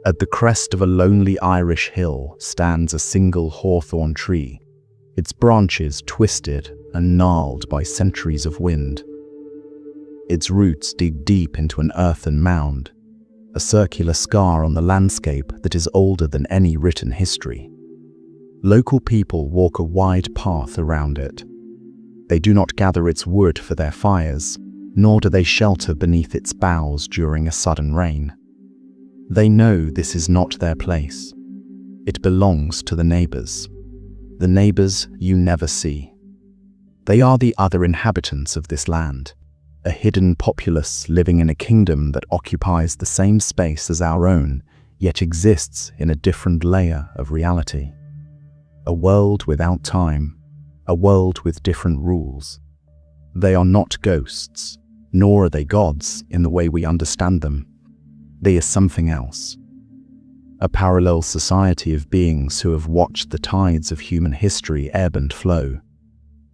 At the crest of a lonely Irish hill stands a single hawthorn tree, its branches twisted and gnarled by centuries of wind. Its roots dig deep into an earthen mound, a circular scar on the landscape that is older than any written history. Local people walk a wide path around it. They do not gather its wood for their fires, nor do they shelter beneath its boughs during a sudden rain. They know this is not their place. It belongs to the neighbors you never see. They are the other inhabitants of this land, a hidden populace living in a kingdom that occupies the same space as our own, yet exists in a different layer of reality. A world without time, a world with different rules. They are not ghosts, nor are they gods in the way we understand them. They are something else. A parallel society of beings who have watched the tides of human history ebb and flow,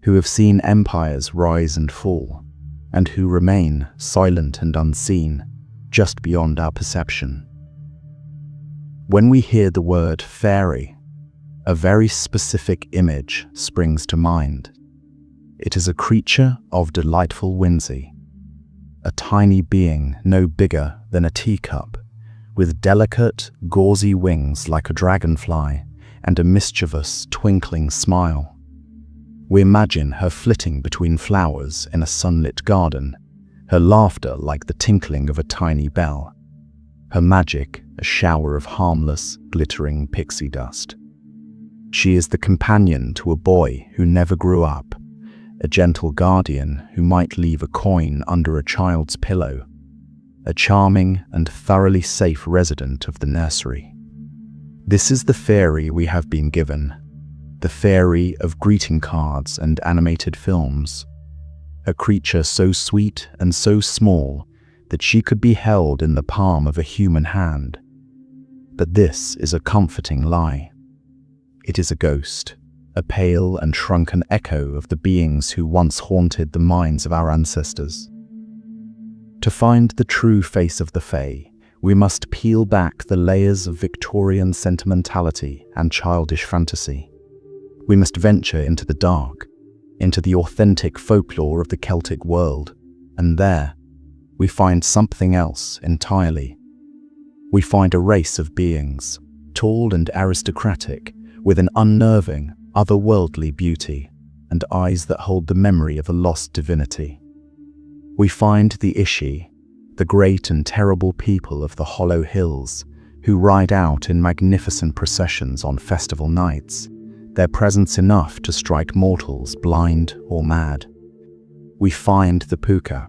who have seen empires rise and fall, and who remain silent and unseen, just beyond our perception. When we hear the word fairy, a very specific image springs to mind. It is a creature of delightful whimsy, a tiny being no bigger than a teacup, with delicate, gauzy wings like a dragonfly and a mischievous, twinkling smile. We imagine her flitting between flowers in a sunlit garden, her laughter like the tinkling of a tiny bell, her magic a shower of harmless, glittering pixie dust. She is the companion to a boy who never grew up, a gentle guardian who might leave a coin under a child's pillow, a charming and thoroughly safe resident of the nursery. This is the fairy we have been given, the fairy of greeting cards and animated films, a creature so sweet and so small that she could be held in the palm of a human hand. But this is a comforting lie. It is a ghost, a pale and shrunken echo of the beings who once haunted the minds of our ancestors. To find the true face of the Fae, we must peel back the layers of Victorian sentimentality and childish fantasy. We must venture into the dark, into the authentic folklore of the Celtic world, and there, we find something else entirely. We find a race of beings, tall and aristocratic, with an unnerving, otherworldly beauty, and eyes that hold the memory of a lost divinity. We find the Ishi, the great and terrible people of the Hollow Hills, who ride out in magnificent processions on festival nights, their presence enough to strike mortals blind or mad. We find the Puka,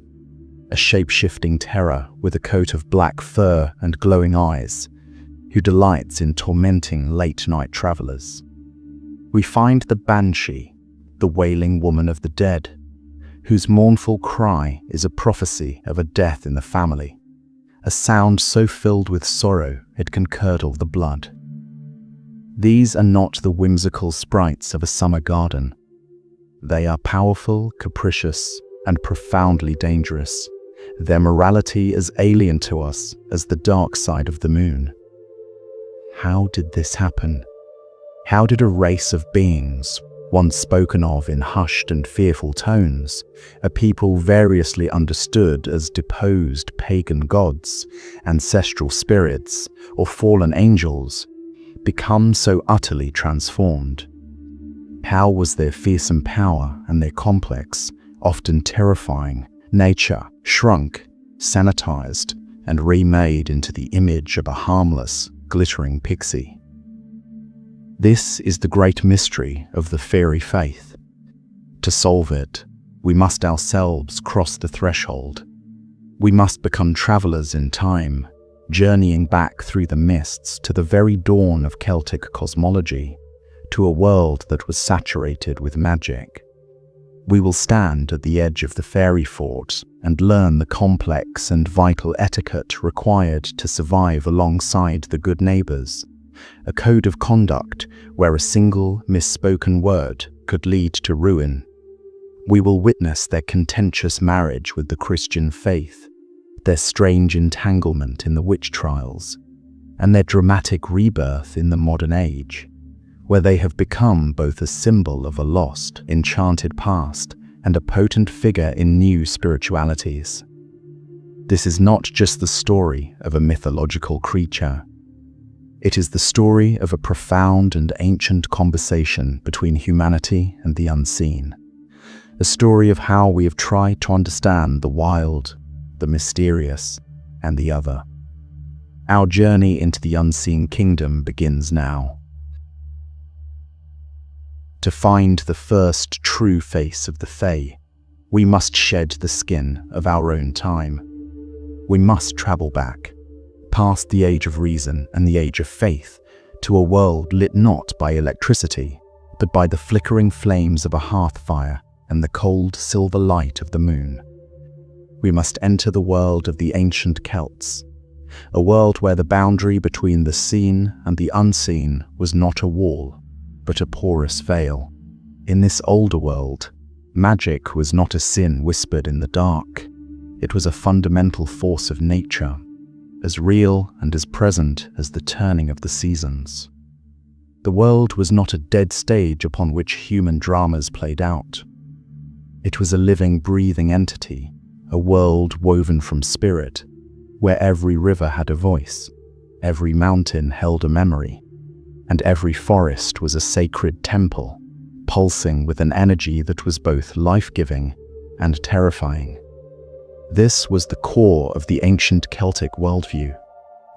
a shape-shifting terror with a coat of black fur and glowing eyes, who delights in tormenting late-night travelers. We find the Banshee, the wailing woman of the dead, whose mournful cry is a prophecy of a death in the family, a sound so filled with sorrow it can curdle the blood. These are not the whimsical sprites of a summer garden. They are powerful, capricious, and profoundly dangerous, their morality as alien to us as the dark side of the moon. How did this happen? How did a race of beings, once spoken of in hushed and fearful tones, a people variously understood as deposed pagan gods, ancestral spirits, or fallen angels, become so utterly transformed? How was their fearsome power and their complex, often terrifying, nature shrunk, sanitized, and remade into the image of a harmless, glittering pixie? This is the great mystery of the fairy faith. To solve it, we must ourselves cross the threshold. We must become travelers in time, journeying back through the mists to the very dawn of Celtic cosmology, to a world that was saturated with magic. We will stand at the edge of the fairy fort and learn the complex and vital etiquette required to survive alongside the good neighbors, a code of conduct where a single misspoken word could lead to ruin. We will witness their contentious marriage with the Christian faith, their strange entanglement in the witch trials, and their dramatic rebirth in the modern age, where they have become both a symbol of a lost, enchanted past and a potent figure in new spiritualities. This is not just the story of a mythological creature. It is the story of a profound and ancient conversation between humanity and the unseen. A story of how we have tried to understand the wild, the mysterious, and the other. Our journey into the unseen kingdom begins now. To find the first true face of the Fae, we must shed the skin of our own time. We must travel back, past the age of reason and the age of faith, to a world lit not by electricity, but by the flickering flames of a hearth fire and the cold silver light of the moon. We must enter the world of the ancient Celts, a world where the boundary between the seen and the unseen was not a wall, but a porous veil. In this older world, magic was not a sin whispered in the dark. It was a fundamental force of nature, as real and as present as the turning of the seasons. The world was not a dead stage upon which human dramas played out. It was a living, breathing entity, a world woven from spirit, where every river had a voice, every mountain held a memory, and every forest was a sacred temple, pulsing with an energy that was both life-giving and terrifying. This was the core of the ancient Celtic worldview,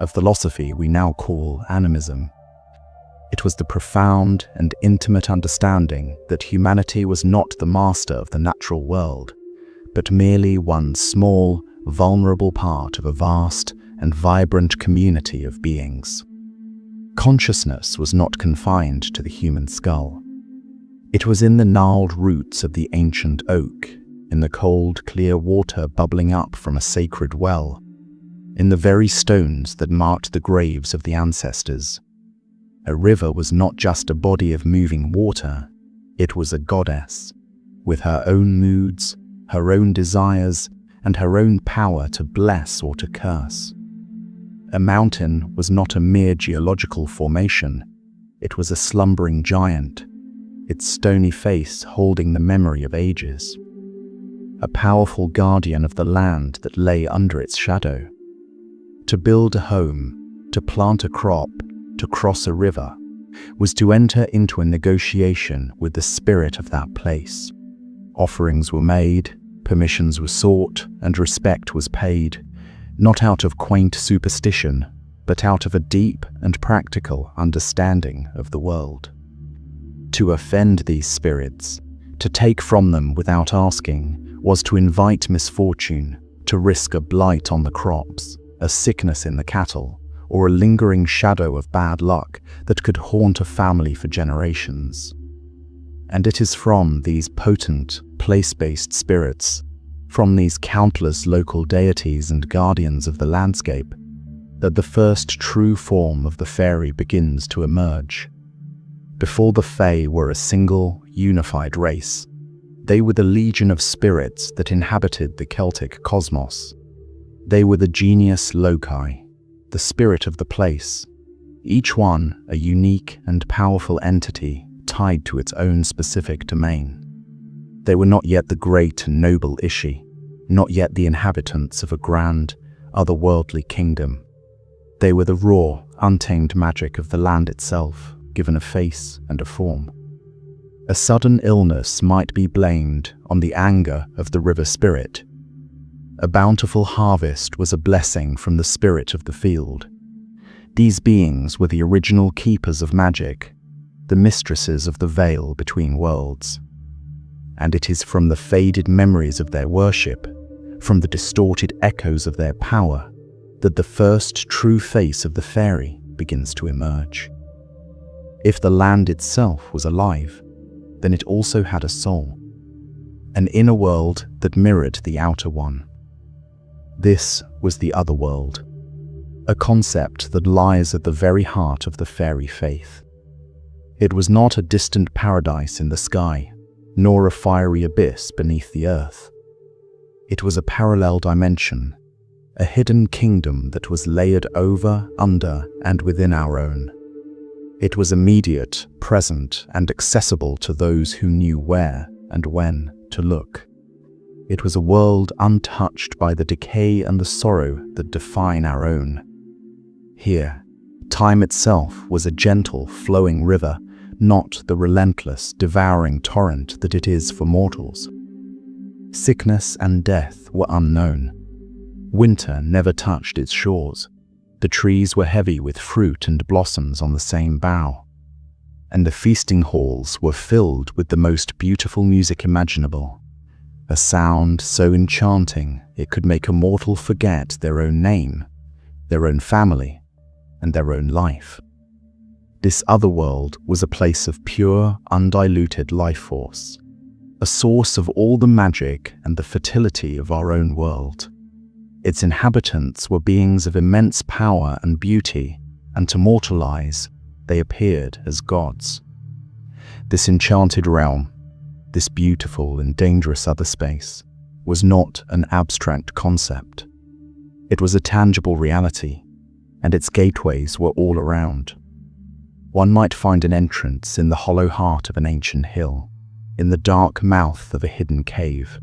a philosophy we now call animism. It was the profound and intimate understanding that humanity was not the master of the natural world, but merely one small, vulnerable part of a vast and vibrant community of beings. Consciousness was not confined to the human skull. It was in the gnarled roots of the ancient oak, in the cold, clear water bubbling up from a sacred well, in the very stones that marked the graves of the ancestors. A river was not just a body of moving water, it was a goddess, with her own moods, her own desires, and her own power to bless or to curse. A mountain was not a mere geological formation, it was a slumbering giant, its stony face holding the memory of ages. A powerful guardian of the land that lay under its shadow. To build a home, to plant a crop, to cross a river, was to enter into a negotiation with the spirit of that place. Offerings were made, permissions were sought, and respect was paid, not out of quaint superstition, but out of a deep and practical understanding of the world. To offend these spirits, to take from them without asking, was to invite misfortune, to risk a blight on the crops, a sickness in the cattle, or a lingering shadow of bad luck that could haunt a family for generations. And it is from these potent, place-based spirits, from these countless local deities and guardians of the landscape, that the first true form of the fairy begins to emerge. Before the Fae were a single, unified race, they were the legion of spirits that inhabited the Celtic cosmos. They were the genius loci, the spirit of the place, each one a unique and powerful entity tied to its own specific domain. They were not yet the great and noble Ishi, not yet the inhabitants of a grand, otherworldly kingdom. They were the raw, untamed magic of the land itself, given a face and a form. A sudden illness might be blamed on the anger of the river spirit. A bountiful harvest was a blessing from the spirit of the field. These beings were the original keepers of magic, the mistresses of the veil between worlds. And it is from the faded memories of their worship, from the distorted echoes of their power, that the first true face of the fairy begins to emerge. If the land itself was alive, then it also had a soul, an inner world that mirrored the outer one. This was the other world, a concept that lies at the very heart of the fairy faith. It was not a distant paradise in the sky, nor a fiery abyss beneath the earth. It was a parallel dimension, a hidden kingdom that was layered over, under, and within our own. It was immediate, present, and accessible to those who knew where and when to look. It was a world untouched by the decay and the sorrow that define our own. Here, time itself was a gentle, flowing river, not the relentless, devouring torrent that it is for mortals. Sickness and death were unknown. Winter never touched its shores. The trees were heavy with fruit and blossoms on the same bough, and the feasting halls were filled with the most beautiful music imaginable, a sound so enchanting it could make a mortal forget their own name, their own family, and their own life. This other world was a place of pure, undiluted life force, a source of all the magic and the fertility of our own world. Its inhabitants were beings of immense power and beauty, and to mortal eyes, they appeared as gods. This enchanted realm, this beautiful and dangerous other space, was not an abstract concept. It was a tangible reality, and its gateways were all around. One might find an entrance in the hollow heart of an ancient hill, in the dark mouth of a hidden cave,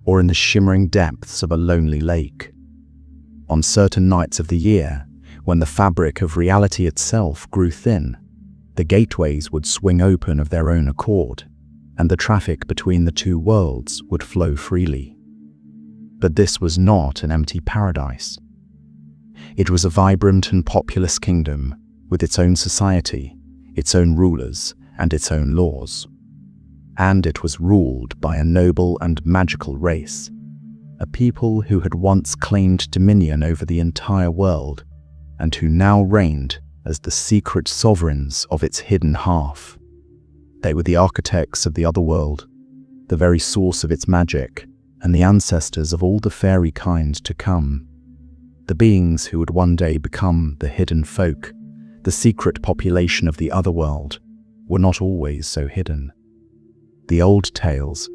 or in the shimmering depths of a lonely lake. On certain nights of the year, when the fabric of reality itself grew thin, the gateways would swing open of their own accord, and the traffic between the two worlds would flow freely. But this was not an empty paradise. It was a vibrant and populous kingdom with its own society, its own rulers, and its own laws. And it was ruled by a noble and magical race, a people who had once claimed dominion over the entire world, and who now reigned as the secret sovereigns of its hidden half. They were the architects of the other world, the very source of its magic, and the ancestors of all the fairy kind to come. The beings who would one day become the hidden folk, the secret population of the other world, were not always so hidden. The old tales,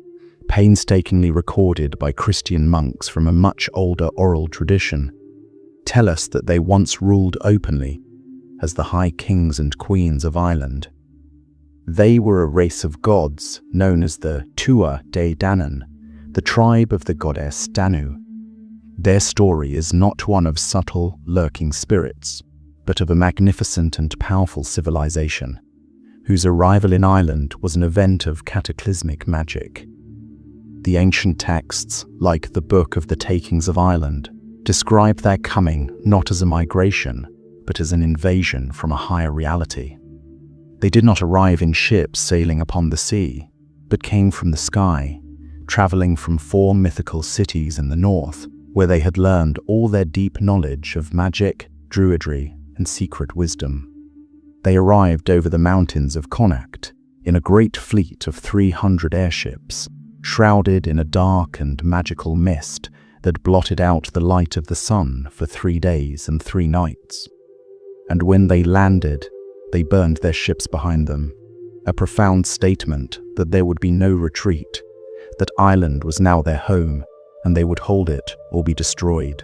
painstakingly recorded by Christian monks from a much older oral tradition, tell us that they once ruled openly as the high kings and queens of Ireland. They were a race of gods known as the Tuatha De Danann, the tribe of the goddess Danu. Their story is not one of subtle, lurking spirits, but of a magnificent and powerful civilization, whose arrival in Ireland was an event of cataclysmic magic. The ancient texts, like the Book of the Takings of Ireland, describe their coming not as a migration, but as an invasion from a higher reality. They did not arrive in ships sailing upon the sea, but came from the sky, traveling from 4 mythical cities in the north, where they had learned all their deep knowledge of magic, druidry, and secret wisdom. They arrived over the mountains of Connacht in a great fleet of 300 airships, shrouded in a dark and magical mist that blotted out the light of the sun for 3 days and 3 nights. And when they landed, they burned their ships behind them, a profound statement that there would be no retreat, that Ireland was now their home, and they would hold it or be destroyed.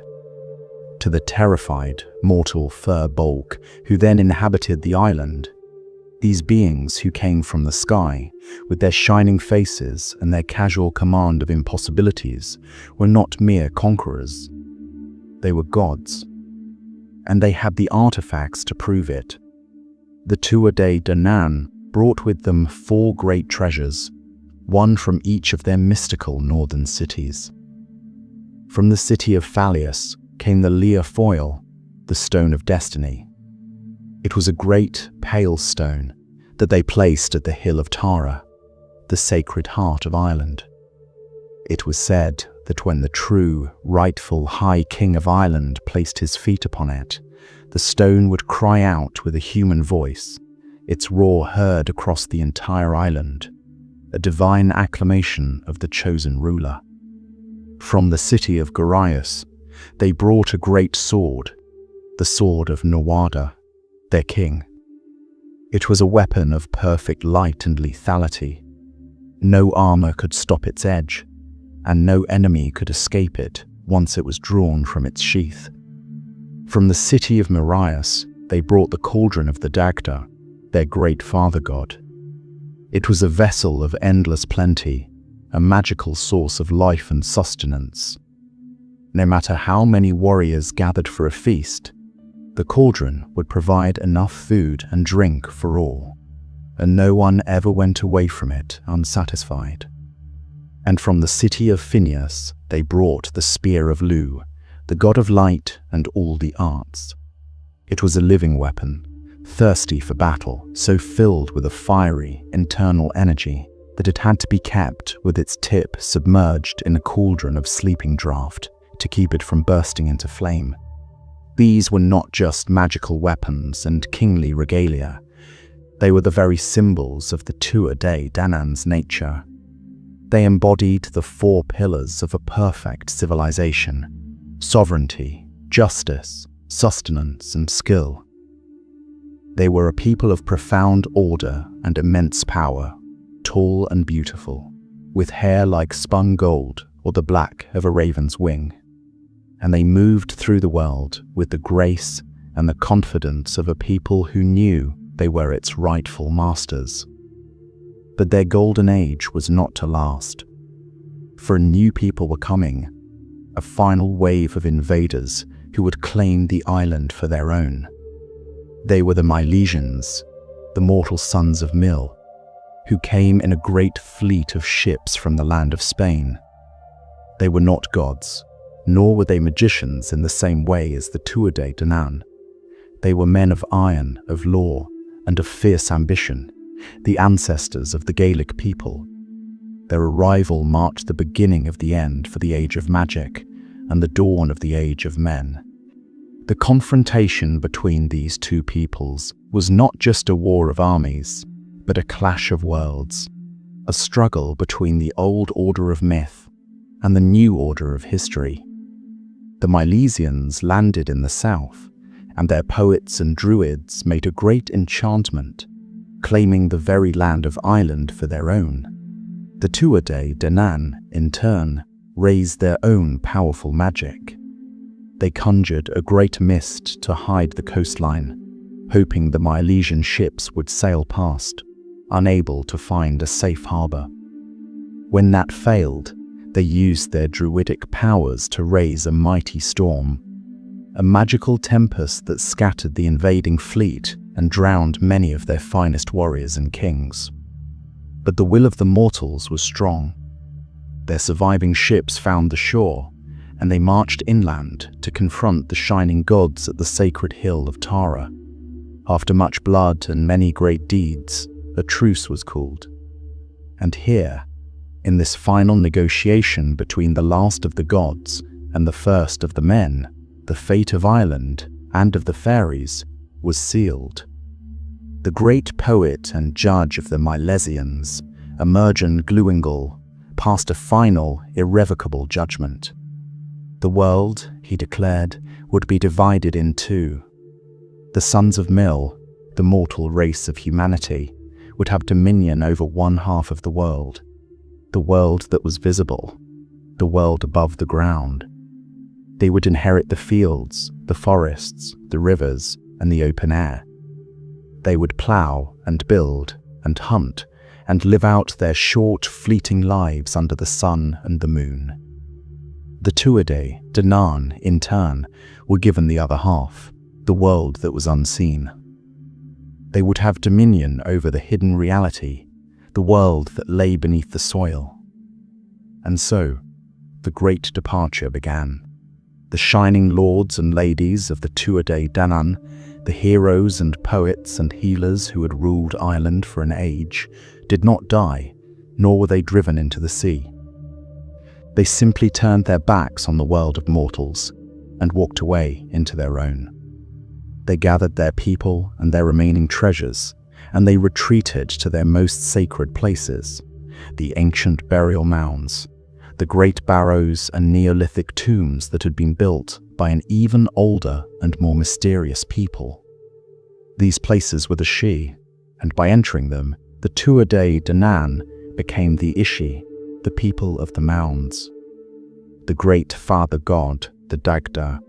To the terrified, mortal Fae Folk who then inhabited the island, these beings who came from the sky, with their shining faces and their casual command of impossibilities, were not mere conquerors. They were gods, and they had the artifacts to prove it. The Tuatha De Danann brought with them 4 great treasures, one from each of their mystical northern cities. From the city of Fallius came the Lia Foil, the Stone of Destiny. It was a great, pale stone that they placed at the Hill of Tara, the sacred heart of Ireland. It was said that when the true, rightful High King of Ireland placed his feet upon it, the stone would cry out with a human voice, its roar heard across the entire island, a divine acclamation of the chosen ruler. From the city of Gorias, they brought a great sword, the sword of Nawada, their king. It was a weapon of perfect light and lethality. No armor could stop its edge, and no enemy could escape it once it was drawn from its sheath. From the city of Marius, they brought the cauldron of the Dagda, their great father god. It was a vessel of endless plenty, a magical source of life and sustenance. No matter how many warriors gathered for a feast, the cauldron would provide enough food and drink for all, and no one ever went away from it unsatisfied. And from the city of Phineus they brought the spear of Lu, the god of light and all the arts. It was a living weapon, thirsty for battle, so filled with a fiery, internal energy that it had to be kept with its tip submerged in a cauldron of sleeping draught to keep it from bursting into flame. These were not just magical weapons and kingly regalia. They were the very symbols of the Tuatha Danann's nature. They embodied the 4 pillars of a perfect civilization: sovereignty, justice, sustenance, and skill. They were a people of profound order and immense power, tall and beautiful, with hair like spun gold or the black of a raven's wing. And they moved through the world with the grace and the confidence of a people who knew they were its rightful masters. But their golden age was not to last, for new people were coming, a final wave of invaders who would claim the island for their own. They were the Milesians, the mortal sons of Mil, who came in a great fleet of ships from the land of Spain. They were not gods, nor were they magicians in the same way as the Tuatha Danann. They were men of iron, of law, and of fierce ambition, the ancestors of the Gaelic people. Their arrival marked the beginning of the end for the age of magic and the dawn of the age of men. The confrontation between these two peoples was not just a war of armies, but a clash of worlds, a struggle between the old order of myth and the new order of history. The Milesians landed in the south, and their poets and druids made a great enchantment, claiming the very land of Ireland for their own. The Tuatha Danann, in turn, raised their own powerful magic. They conjured a great mist to hide the coastline, hoping the Milesian ships would sail past, unable to find a safe harbor. When that failed, they used their druidic powers to raise a mighty storm, a magical tempest that scattered the invading fleet and drowned many of their finest warriors and kings. But the will of the mortals was strong. Their surviving ships found the shore, and they marched inland to confront the shining gods at the sacred hill of Tara. After much blood and many great deeds, a truce was called. And here, in this final negotiation between the last of the gods and the first of the men, the fate of Ireland and of the Fairies was sealed. The great poet and judge of the Milesians, Emergen Glewingle, passed a final, irrevocable judgment. The world, he declared, would be divided in two. The sons of Mil, the mortal race of humanity, would have dominion over one half of the world that was visible, the world above the ground. They would inherit the fields, the forests, the rivers, and the open air. They would plough and build and hunt and live out their short, fleeting lives under the sun and the moon. The Tuatha Danann, in turn, were given the other half, the world that was unseen. They would have dominion over the hidden reality, the world that lay beneath the soil. And so, the great departure began. The shining lords and ladies of the Tuatha Danann, the heroes and poets and healers who had ruled Ireland for an age, did not die, nor were they driven into the sea. They simply turned their backs on the world of mortals and walked away into their own. They gathered their people and their remaining treasures, and they retreated to their most sacred places, the ancient burial mounds, the great barrows and Neolithic tombs that had been built by an even older and more mysterious people. These places were the Sidhe, and by entering them, the Tuatha Danann became the Ishi, the people of the mounds. the great father god, the Dagda,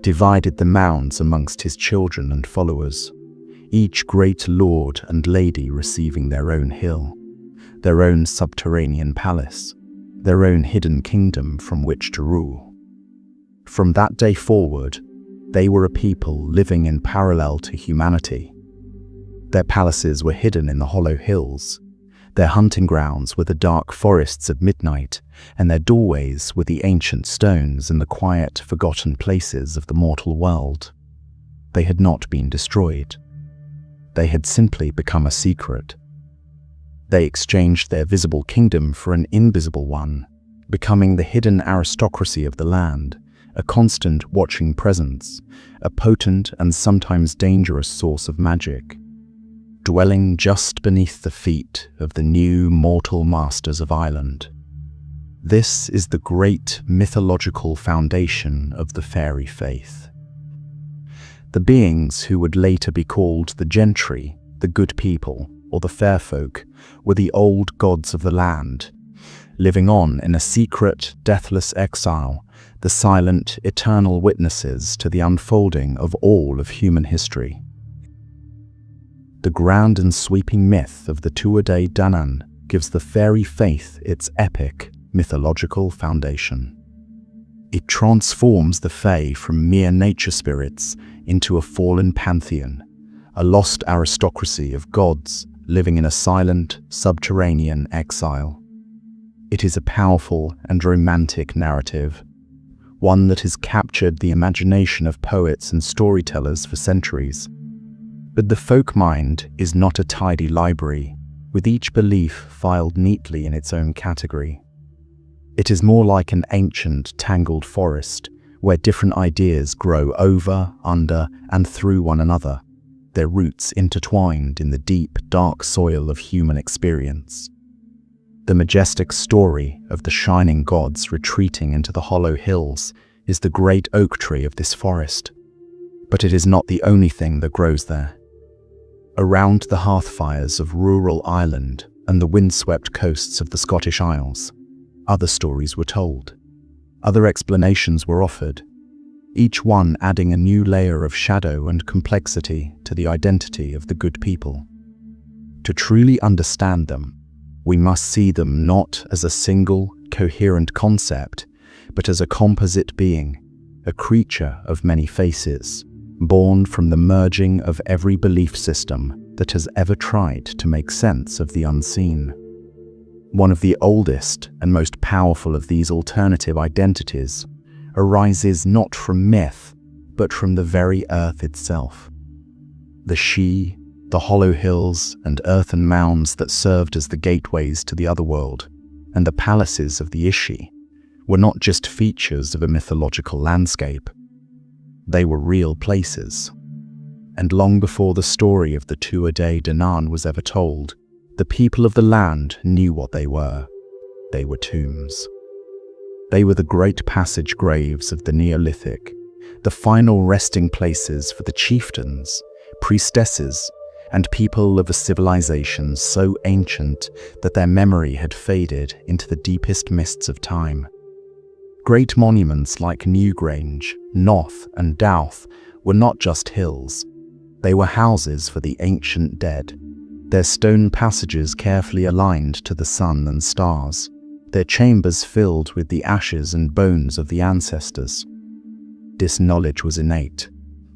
divided the mounds amongst his children and followers, each great lord and lady receiving their own hill, their own subterranean palace, their own hidden kingdom from which to rule. From that day forward, they were a people living in parallel to humanity. Their palaces were hidden in the hollow hills, their hunting grounds were the dark forests of midnight, and their doorways were the ancient stones in the quiet, forgotten places of the mortal world. They had not been destroyed. They had simply become a secret. They exchanged their visible kingdom for an invisible one, becoming the hidden aristocracy of the land, a constant watching presence, a potent and sometimes dangerous source of magic, dwelling just beneath the feet of the new mortal masters of Ireland. This is the great mythological foundation of the fairy faith. The beings who would later be called the gentry, the good people, or the fair folk, were the old gods of the land, living on in a secret, deathless exile, the silent, eternal witnesses to the unfolding of all of human history. The grand and sweeping myth of the Tuatha Dé Danann gives the fairy faith its epic, mythological foundation. It transforms the Fae from mere nature spirits into a fallen pantheon, a lost aristocracy of gods living in a silent, subterranean exile. It is a powerful and romantic narrative, one that has captured the imagination of poets and storytellers for centuries. But the folk mind is not a tidy library, with each belief filed neatly in its own category. It is more like an ancient, tangled forest, where different ideas grow over, under, and through one another, their roots intertwined in the deep, dark soil of human experience. The majestic story of the shining gods retreating into the hollow hills is the great oak tree of this forest. But it is not the only thing that grows there. Around the hearthfires of rural Ireland and the windswept coasts of the Scottish Isles, other stories were told. Other explanations were offered, each one adding a new layer of shadow and complexity to the identity of the good people. To truly understand them, we must see them not as a single, coherent concept, but as a composite being, a creature of many faces, born from the merging of every belief system that has ever tried to make sense of the unseen. One of the oldest and most powerful of these alternative identities arises not from myth, but from the very earth itself. The Sidhe, the hollow hills and earthen mounds that served as the gateways to the otherworld, and the palaces of the Ishi, were not just features of a mythological landscape. They were real places. And long before the story of the Tuatha Dé Danann was ever told, the people of the land knew what they were. They were tombs. They were the great passage graves of the Neolithic, the final resting places for the chieftains, priestesses, and people of a civilization so ancient that their memory had faded into the deepest mists of time. Great monuments like Newgrange, Noth, and Douth were not just hills. They were houses for the ancient dead, their stone passages carefully aligned to the sun and stars, their chambers filled with the ashes and bones of the ancestors. This knowledge was innate,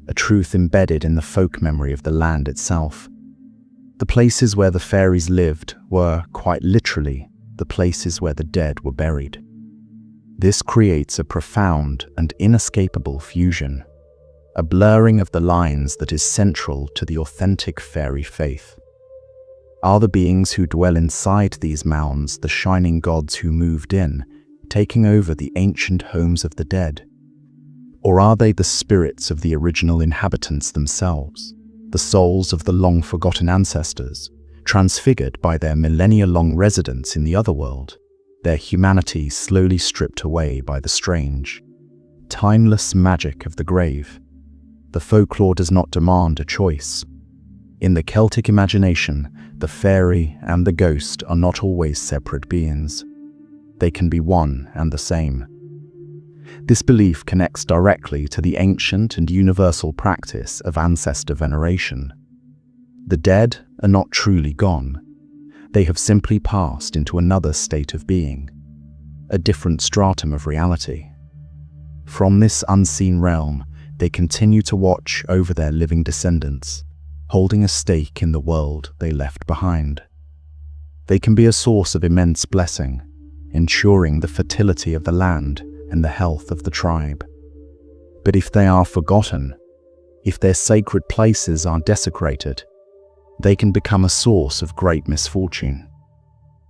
a truth embedded in the folk memory of the land itself. The places where the fairies lived were, quite literally, the places where the dead were buried. This creates a profound and inescapable fusion, a blurring of the lines that is central to the authentic fairy faith. Are the beings who dwell inside these mounds the shining gods who moved in, taking over the ancient homes of the dead? Or are they the spirits of the original inhabitants themselves, the souls of the long-forgotten ancestors, transfigured by their millennia-long residence in the otherworld, their humanity slowly stripped away by the strange, timeless magic of the grave? The folklore does not demand a choice. In the Celtic imagination, the fairy and the ghost are not always separate beings. They can be one and the same. This belief connects directly to the ancient and universal practice of ancestor veneration. The dead are not truly gone. They have simply passed into another state of being, a different stratum of reality. From this unseen realm, they continue to watch over their living descendants, holding a stake in the world they left behind. They can be a source of immense blessing, ensuring the fertility of the land and the health of the tribe. But if they are forgotten, if their sacred places are desecrated, they can become a source of great misfortune,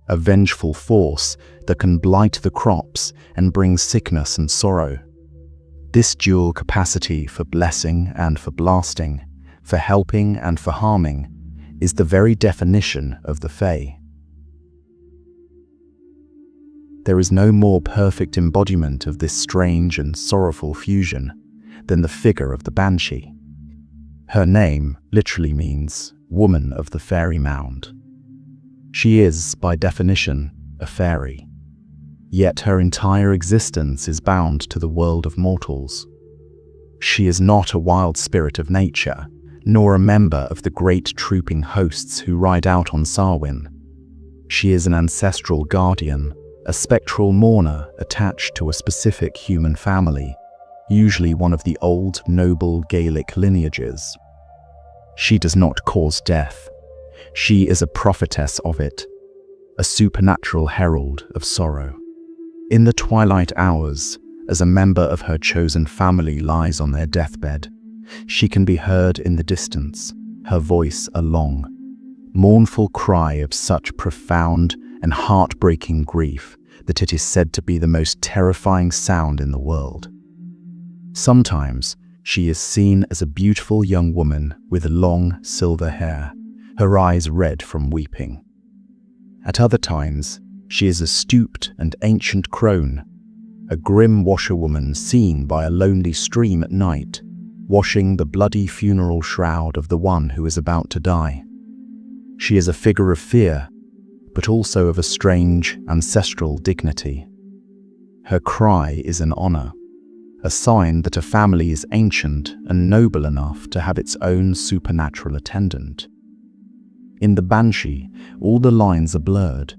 a vengeful force that can blight the crops and bring sickness and sorrow. This dual capacity for blessing and for blasting, for helping and for harming, is the very definition of the Fae. There is no more perfect embodiment of this strange and sorrowful fusion than the figure of the Banshee. Her name literally means woman of the fairy mound. She is, by definition, a fairy. Yet her entire existence is bound to the world of mortals. She is not a wild spirit of nature, nor a member of the great trooping hosts who ride out on Samhain. She is an ancestral guardian, a spectral mourner attached to a specific human family, usually one of the old, noble Gaelic lineages. She does not cause death. She is a prophetess of it, a supernatural herald of sorrow. In the twilight hours, as a member of her chosen family lies on their deathbed, she can be heard in the distance, her voice a long, mournful cry of such profound and heartbreaking grief that it is said to be the most terrifying sound in the world. Sometimes she is seen as a beautiful young woman with long silver hair, her eyes red from weeping. At other times, she is a stooped and ancient crone, a grim washerwoman seen by a lonely stream at night, washing the bloody funeral shroud of the one who is about to die. She is a figure of fear, but also of a strange, ancestral dignity. Her cry is an honor, a sign that a family is ancient and noble enough to have its own supernatural attendant. In the Banshee, all the lines are blurred.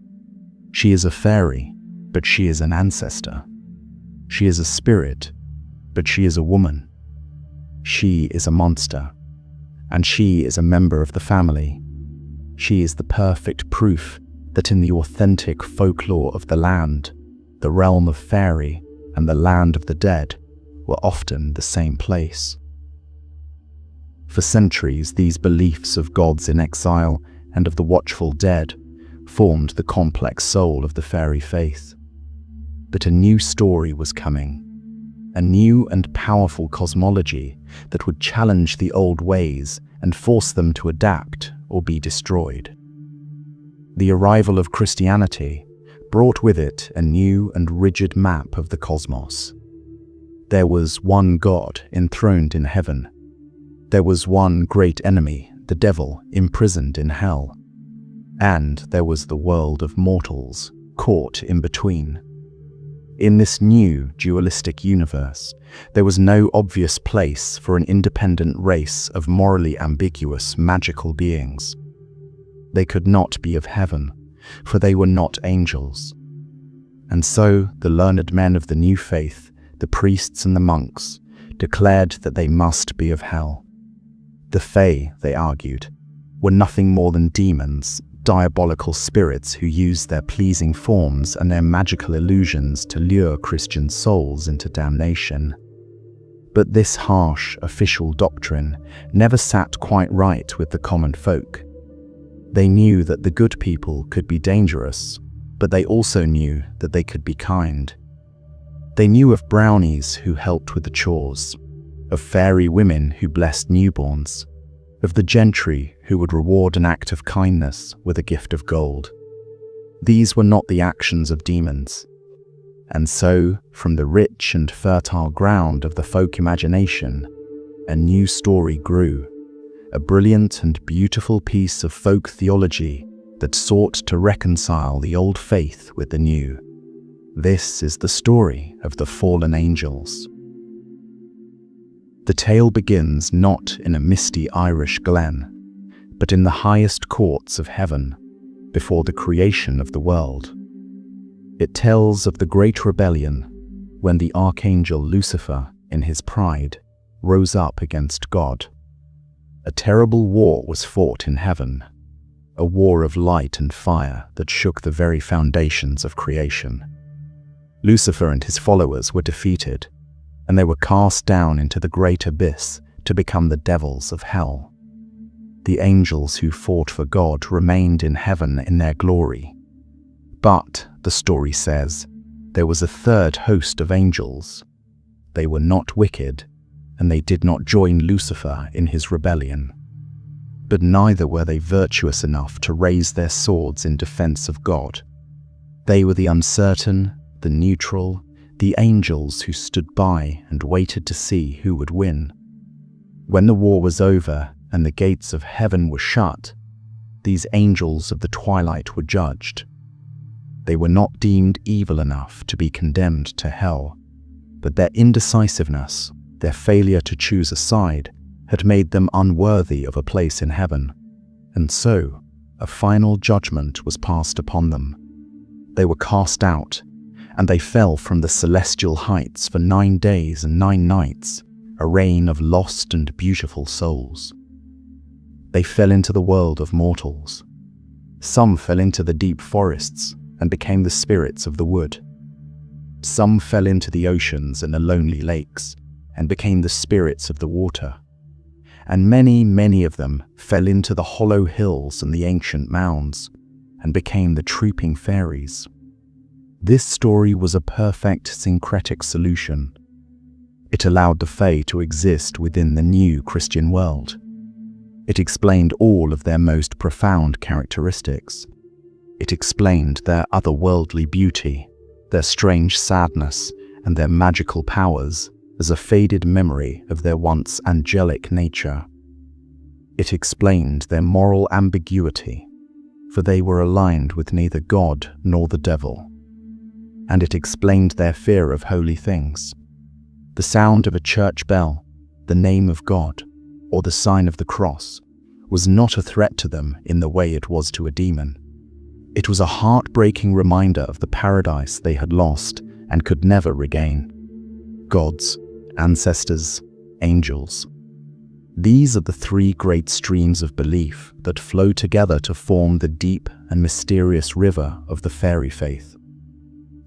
She is a fairy, but she is an ancestor. She is a spirit, but she is a woman. She is a monster, and she is a member of the family. She is the perfect proof that in the authentic folklore of the land, the realm of fairy and the land of the dead were often the same place. For centuries, these beliefs of gods in exile and of the watchful dead formed the complex soul of the fairy faith. But a new story was coming, a new and powerful cosmology that would challenge the old ways and force them to adapt or be destroyed. The arrival of Christianity brought with it a new and rigid map of the cosmos. There was one God enthroned in heaven. There was one great enemy, the devil, imprisoned in hell. And there was the world of mortals, caught in between. In this new dualistic universe, there was no obvious place for an independent race of morally ambiguous magical beings. They could not be of heaven, for they were not angels. And so the learned men of the new faith, the priests and the monks, declared that they must be of hell. The Fae, they argued, were nothing more than demons, diabolical spirits who used their pleasing forms and their magical illusions to lure Christian souls into damnation. But this harsh, official doctrine never sat quite right with the common folk. They knew that the good people could be dangerous, but they also knew that they could be kind. They knew of brownies who helped with the chores, of fairy women who blessed newborns, of the gentry who would reward an act of kindness with a gift of gold. These were not the actions of demons. And so, from the rich and fertile ground of the folk imagination, a new story grew, a brilliant and beautiful piece of folk theology that sought to reconcile the old faith with the new. This is the story of the fallen angels. The tale begins not in a misty Irish glen, but in the highest courts of heaven, before the creation of the world. It tells of the great rebellion, when the archangel Lucifer, in his pride, rose up against God. A terrible war was fought in heaven, a war of light and fire that shook the very foundations of creation. Lucifer and his followers were defeated, and they were cast down into the great abyss to become the devils of hell. The angels who fought for God remained in heaven in their glory. But, the story says, there was a third host of angels. They were not wicked, and they did not join Lucifer in his rebellion. But neither were they virtuous enough to raise their swords in defense of God. They were the uncertain, the neutral, the angels who stood by and waited to see who would win. When the war was over and the gates of heaven were shut, these angels of the twilight were judged. They were not deemed evil enough to be condemned to hell, but their indecisiveness, their failure to choose a side, had made them unworthy of a place in heaven, and so a final judgment was passed upon them. They were cast out, and they fell from the celestial heights for 9 days and 9 nights, a reign of lost and beautiful souls. They fell into the world of mortals. Some fell into the deep forests and became the spirits of the wood. Some fell into the oceans and the lonely lakes and became the spirits of the water. And many, many of them fell into the hollow hills and the ancient mounds and became the trooping fairies. This story was a perfect syncretic solution. It allowed the Fae to exist within the new Christian world. It explained all of their most profound characteristics. It explained their otherworldly beauty, their strange sadness, and their magical powers as a faded memory of their once angelic nature. It explained their moral ambiguity, for they were aligned with neither God nor the devil. And it explained their fear of holy things. The sound of a church bell, the name of God, or the sign of the cross was not a threat to them in the way it was to a demon. It was a heartbreaking reminder of the paradise they had lost and could never regain. Gods, ancestors, angels. These are the 3 great streams of belief that flow together to form the deep and mysterious river of the fairy faith.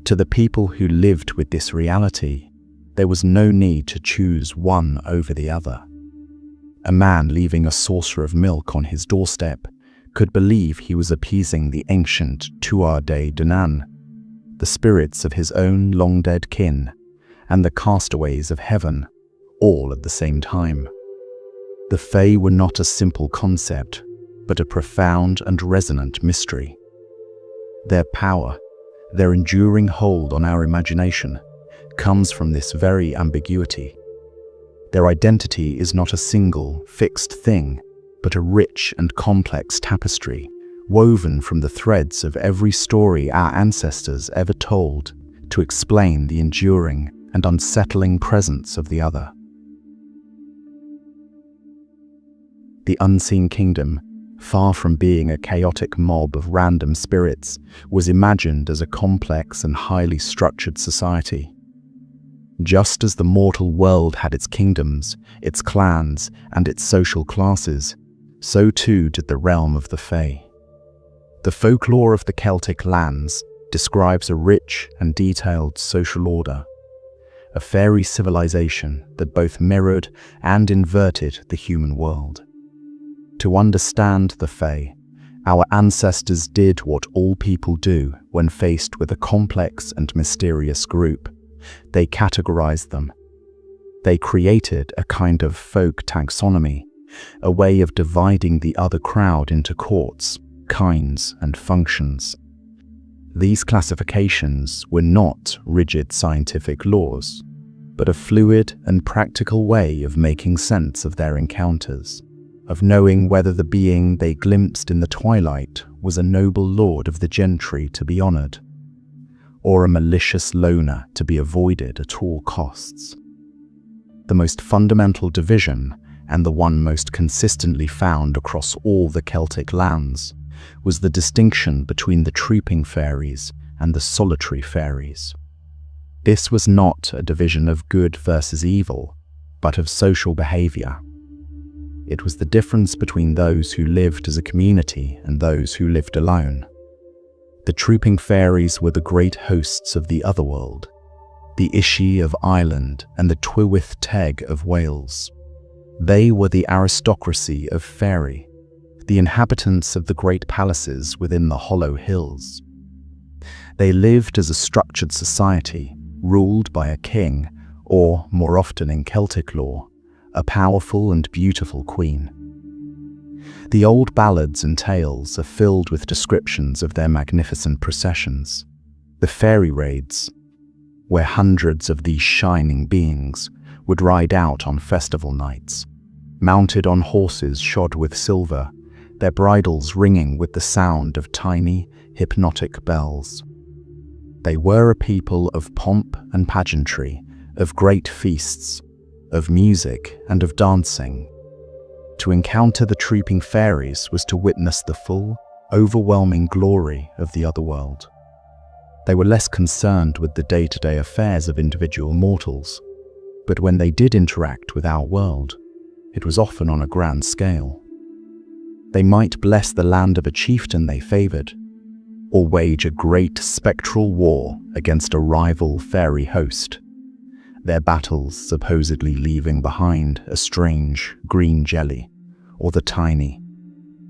To the people who lived with this reality, there was no need to choose one over the other. A man leaving a saucer of milk on his doorstep could believe he was appeasing the ancient Tuatha De Danann, the spirits of his own long-dead kin, and the castaways of heaven, all at the same time. The Fae were not a simple concept, but a profound and resonant mystery. Their power, their enduring hold on our imagination, comes from this very ambiguity. Their identity is not a single, fixed thing, but a rich and complex tapestry, woven from the threads of every story our ancestors ever told to explain the enduring and unsettling presence of the other. The unseen kingdom, far from being a chaotic mob of random spirits, was imagined as a complex and highly structured society. Just as the mortal world had its kingdoms, its clans, and its social classes, so too did the realm of the Fae. The folklore of the Celtic lands describes a rich and detailed social order, a fairy civilization that both mirrored and inverted the human world. To understand the Fae, our ancestors did what all people do when faced with a complex and mysterious group. They categorized them. They created a kind of folk taxonomy, a way of dividing the other crowd into courts, kinds, and functions. These classifications were not rigid scientific laws, but a fluid and practical way of making sense of their encounters, of knowing whether the being they glimpsed in the twilight was a noble lord of the gentry to be honored, or a malicious loner to be avoided at all costs. The most fundamental division, and the one most consistently found across all the Celtic lands, was the distinction between the trooping fairies and the solitary fairies. This was not a division of good versus evil, but of social behavior. It was the difference between those who lived as a community and those who lived alone. The trooping fairies were the great hosts of the otherworld, the Ishi of Ireland and the Tywydd Teg of Wales. They were the aristocracy of Faerie, the inhabitants of the great palaces within the hollow hills. They lived as a structured society, ruled by a king, or, more often in Celtic lore, a powerful and beautiful queen. The old ballads and tales are filled with descriptions of their magnificent processions, the fairy raids, where hundreds of these shining beings would ride out on festival nights, mounted on horses shod with silver, their bridles ringing with the sound of tiny, hypnotic bells. They were a people of pomp and pageantry, of great feasts, of music and of dancing. To encounter the trooping fairies was to witness the full, overwhelming glory of the otherworld. They were less concerned with the day-to-day affairs of individual mortals, but when they did interact with our world, it was often on a grand scale. They might bless the land of a chieftain they favored, or wage a great spectral war against a rival fairy host, their battles supposedly leaving behind a strange green jelly, or the tiny,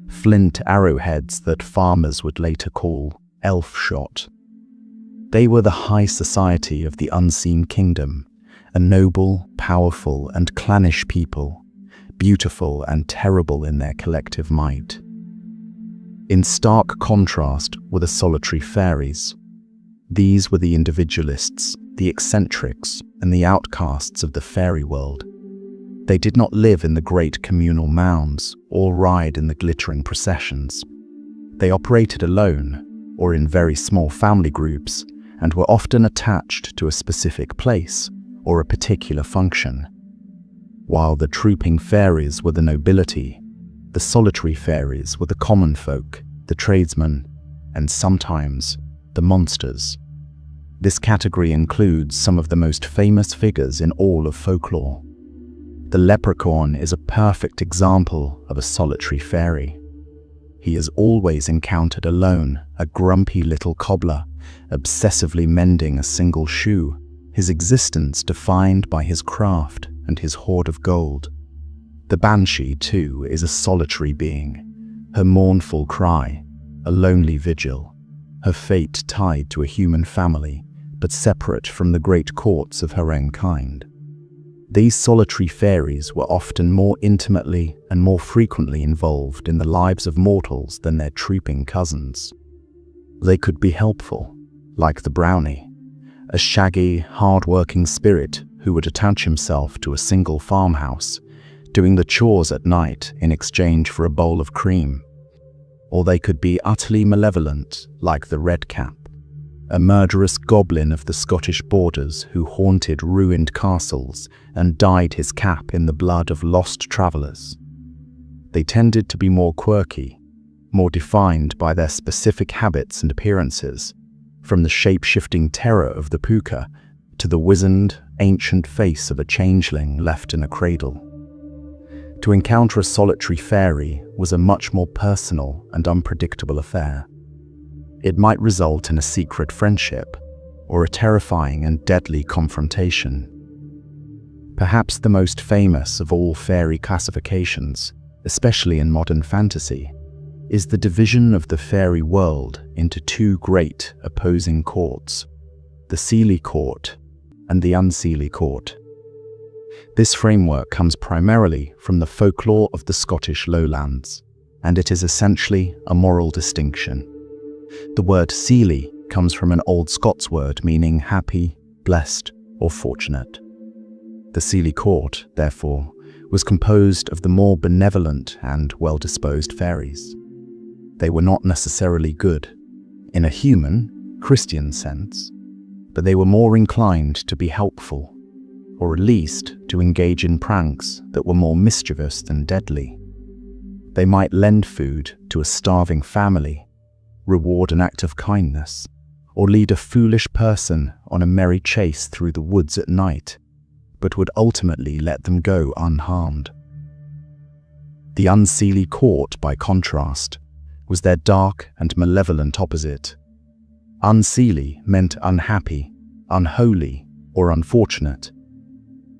flint arrowheads that farmers would later call elf shot. They were the high society of the unseen kingdom, a noble, powerful, and clannish people, beautiful and terrible in their collective might. In stark contrast were the solitary fairies. These were the individualists, the eccentrics, and the outcasts of the fairy world. They did not live in the great communal mounds or ride in the glittering processions. They operated alone or in very small family groups and were often attached to a specific place or a particular function. While the trooping fairies were the nobility, the solitary fairies were the common folk, the tradesmen, and sometimes the monsters. This category includes some of the most famous figures in all of folklore. The leprechaun is a perfect example of a solitary fairy. He is always encountered alone, a grumpy little cobbler, obsessively mending a single shoe, his existence defined by his craft and his hoard of gold. The banshee, too, is a solitary being, her mournful cry, a lonely vigil, her fate tied to a human family, but separate from the great courts of her own kind. These solitary fairies were often more intimately and more frequently involved in the lives of mortals than their trooping cousins. They could be helpful, like the brownie, a shaggy, hard-working spirit who would attach himself to a single farmhouse, doing the chores at night in exchange for a bowl of cream. Or they could be utterly malevolent, like the redcap, a murderous goblin of the Scottish borders who haunted ruined castles and dyed his cap in the blood of lost travelers. They tended to be more quirky, more defined by their specific habits and appearances, from the shape-shifting terror of the puka to the wizened, ancient face of a changeling left in a cradle. To encounter a solitary fairy was a much more personal and unpredictable affair. It might result in a secret friendship or a terrifying and deadly confrontation. Perhaps the most famous of all fairy classifications, especially in modern fantasy, is the division of the fairy world into two great opposing courts, the Seelie Court and the Unseelie Court. This framework comes primarily from the folklore of the Scottish lowlands, and it is essentially a moral distinction. The word Seelie comes from an Old Scots word meaning happy, blessed, or fortunate. The Seelie Court, therefore, was composed of the more benevolent and well-disposed fairies. They were not necessarily good, in a human, Christian sense, but they were more inclined to be helpful, or at least to engage in pranks that were more mischievous than deadly. They might lend food to a starving family, reward an act of kindness, or lead a foolish person on a merry chase through the woods at night, but would ultimately let them go unharmed. The unseelie court, by contrast, was their dark and malevolent opposite. Unseelie meant unhappy, unholy, or unfortunate,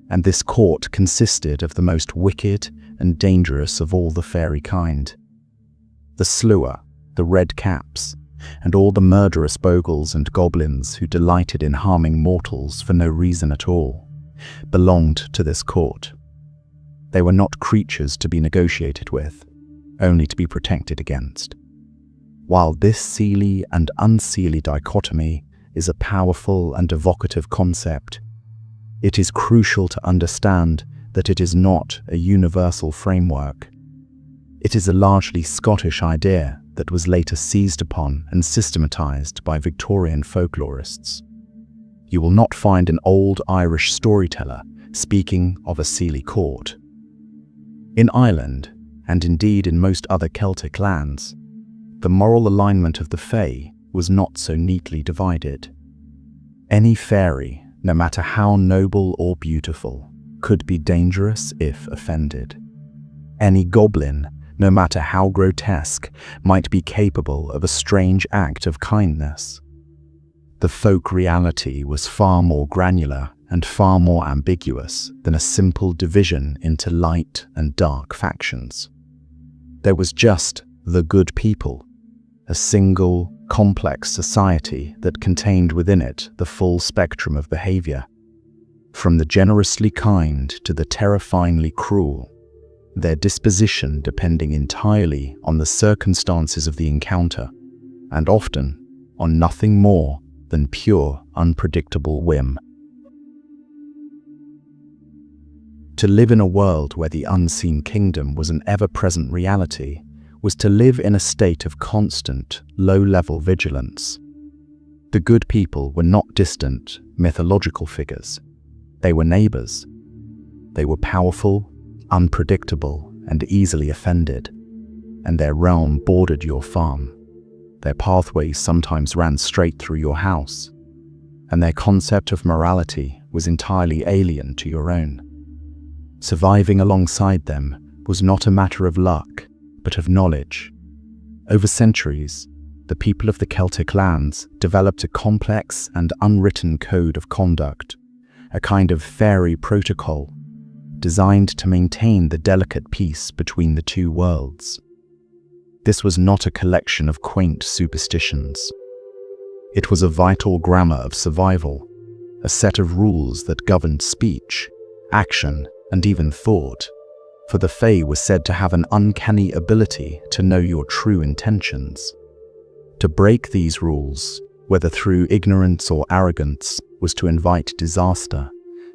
and this court consisted of the most wicked and dangerous of all the fairy kind. The Sluagh, the Red Caps, and all the murderous bogles and goblins who delighted in harming mortals for no reason at all, belonged to this court. They were not creatures to be negotiated with, only to be protected against. While this seelie and unseelie dichotomy is a powerful and evocative concept, it is crucial to understand that it is not a universal framework. It is a largely Scottish idea that was later seized upon and systematized by Victorian folklorists. You will not find an old Irish storyteller speaking of a seelie court. In Ireland, and indeed in most other Celtic lands, the moral alignment of the Fae was not so neatly divided. Any fairy, no matter how noble or beautiful, could be dangerous if offended. Any goblin, no matter how grotesque, might be capable of a strange act of kindness. The folk reality was far more granular and far more ambiguous than a simple division into light and dark factions. There was just the good people, a single, complex society that contained within it the full spectrum of behavior. From the generously kind to the terrifyingly cruel, their disposition depending entirely on the circumstances of the encounter, and often on nothing more than pure, unpredictable whim. To live in a world where the unseen kingdom was an ever-present reality was to live in a state of constant, low-level vigilance. The good people were not distant, mythological figures. They were neighbors. They were powerful, unpredictable, and easily offended, and their realm bordered your farm. Their pathways sometimes ran straight through your house, and their concept of morality was entirely alien to your own. Surviving alongside them was not a matter of luck, but of knowledge. Over centuries, the people of the Celtic lands developed a complex and unwritten code of conduct, a kind of fairy protocol, designed to maintain the delicate peace between the two worlds. This was not a collection of quaint superstitions. It was a vital grammar of survival, a set of rules that governed speech, action, and even thought, for the Fae was said to have an uncanny ability to know your true intentions. To break these rules, whether through ignorance or arrogance, was to invite disaster,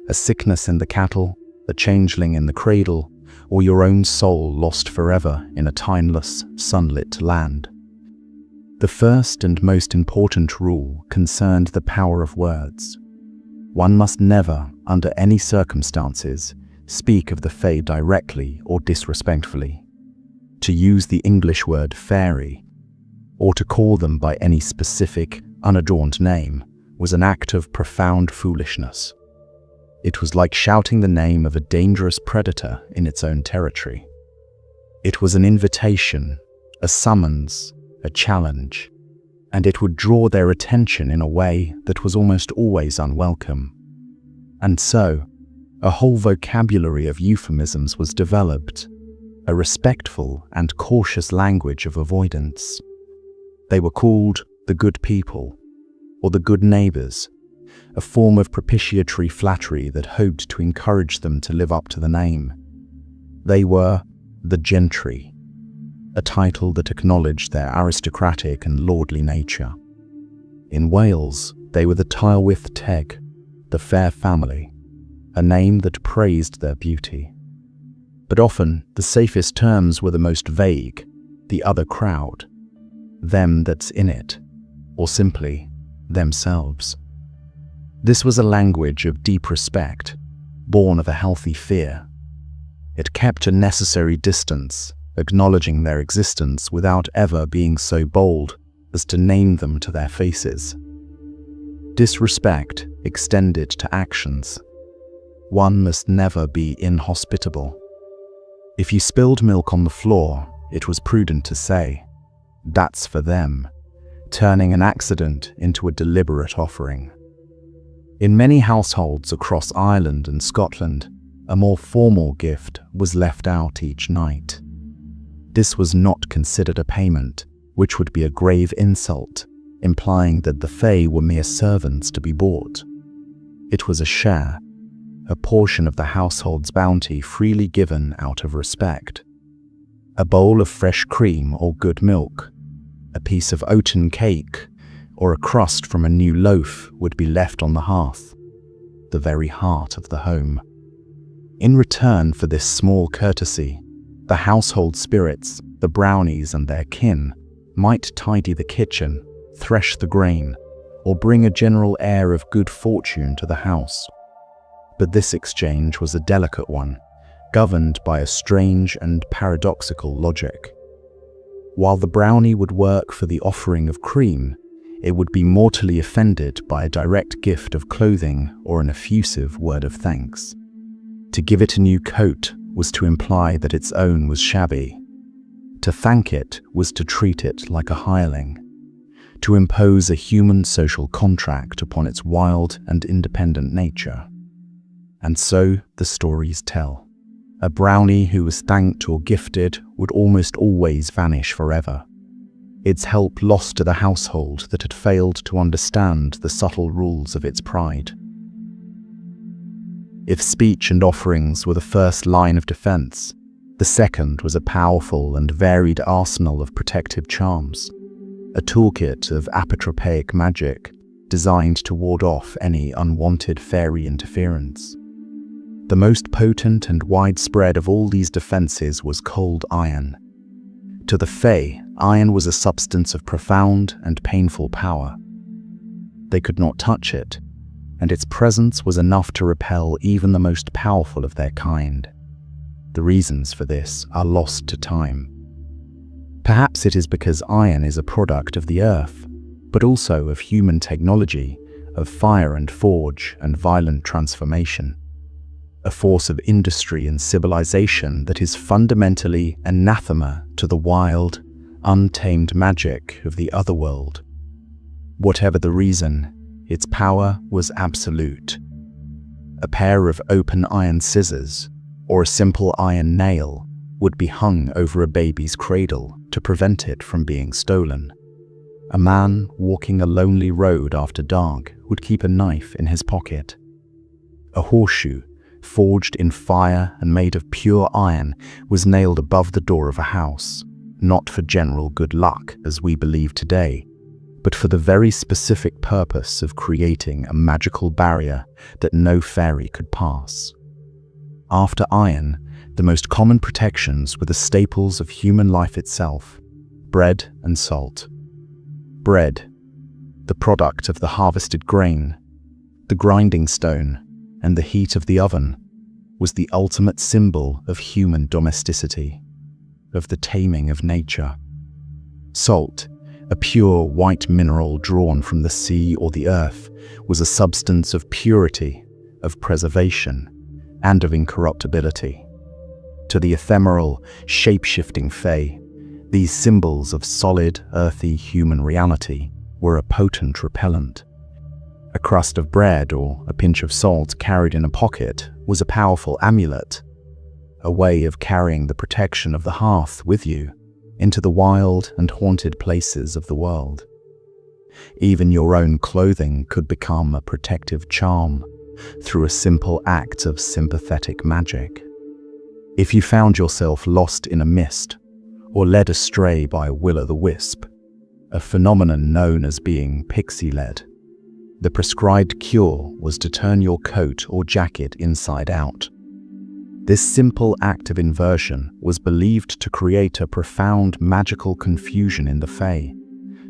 a sickness in the cattle, a changeling in the cradle, or your own soul lost forever in a timeless, sunlit land. The first and most important rule concerned the power of words. One must never, under any circumstances, speak of the Fae directly or disrespectfully. To use the English word fairy, or to call them by any specific, unadorned name, was an act of profound foolishness. It was like shouting the name of a dangerous predator in its own territory. It was an invitation, a summons, a challenge, and it would draw their attention in a way that was almost always unwelcome. And so, a whole vocabulary of euphemisms was developed, a respectful and cautious language of avoidance. They were called the good people, or the good neighbors, a form of propitiatory flattery that hoped to encourage them to live up to the name. They were the gentry, a title that acknowledged their aristocratic and lordly nature. In Wales, they were the Tylwyth Teg, the fair family, a name that praised their beauty. But often, the safest terms were the most vague, the other crowd, them that's in it, or simply themselves. This was a language of deep respect, born of a healthy fear. It kept a necessary distance, acknowledging their existence without ever being so bold as to name them to their faces. Disrespect extended to actions. One must never be inhospitable. If you spilled milk on the floor, it was prudent to say, "That's for them," turning an accident into a deliberate offering. In many households across Ireland and Scotland, a more formal gift was left out each night. This was not considered a payment, which would be a grave insult, implying that the Fae were mere servants to be bought. It was a share, a portion of the household's bounty freely given out of respect. A bowl of fresh cream or good milk, a piece of oaten cake, or a crust from a new loaf would be left on the hearth, the very heart of the home. In return for this small courtesy, the household spirits, the brownies and their kin, might tidy the kitchen, thresh the grain, or bring a general air of good fortune to the house. But this exchange was a delicate one, governed by a strange and paradoxical logic. While the brownie would work for the offering of cream, it would be mortally offended by a direct gift of clothing or an effusive word of thanks. To give it a new coat was to imply that its own was shabby. To thank it was to treat it like a hireling, to impose a human social contract upon its wild and independent nature. And so the stories tell. A brownie who was thanked or gifted would almost always vanish forever, its help lost to the household that had failed to understand the subtle rules of its pride. If speech and offerings were the first line of defense, the second was a powerful and varied arsenal of protective charms, a toolkit of apotropaic magic designed to ward off any unwanted fairy interference. The most potent and widespread of all these defenses was cold iron. To the Fae, iron was a substance of profound and painful power. They could not touch it, and its presence was enough to repel even the most powerful of their kind. The reasons for this are lost to time. Perhaps it is because iron is a product of the earth, but also of human technology, of fire and forge and violent transformation. A force of industry and civilization that is fundamentally anathema to the wild, untamed magic of the otherworld. Whatever the reason, its power was absolute. A pair of open iron scissors, or a simple iron nail, would be hung over a baby's cradle to prevent it from being stolen. A man walking a lonely road after dark would keep a knife in his pocket. A horseshoe, forged in fire and made of pure iron, was nailed above the door of a house, not for general good luck as we believe today, but for the very specific purpose of creating a magical barrier that no fairy could pass. After iron, the most common protections were the staples of human life itself: bread and salt. Bread, the product of the harvested grain, the grinding stone, and the heat of the oven, was the ultimate symbol of human domesticity, of the taming of nature. Salt, a pure white mineral drawn from the sea or the earth, was a substance of purity, of preservation, and of incorruptibility. To the ephemeral, shape-shifting Fae, these symbols of solid, earthy human reality were a potent repellent. A crust of bread or a pinch of salt carried in a pocket was a powerful amulet, a way of carrying the protection of the hearth with you into the wild and haunted places of the world. Even your own clothing could become a protective charm through a simple act of sympathetic magic. If you found yourself lost in a mist or led astray by a will-o'-the-wisp, a phenomenon known as being pixie-led, the prescribed cure was to turn your coat or jacket inside out. This simple act of inversion was believed to create a profound magical confusion in the Fae,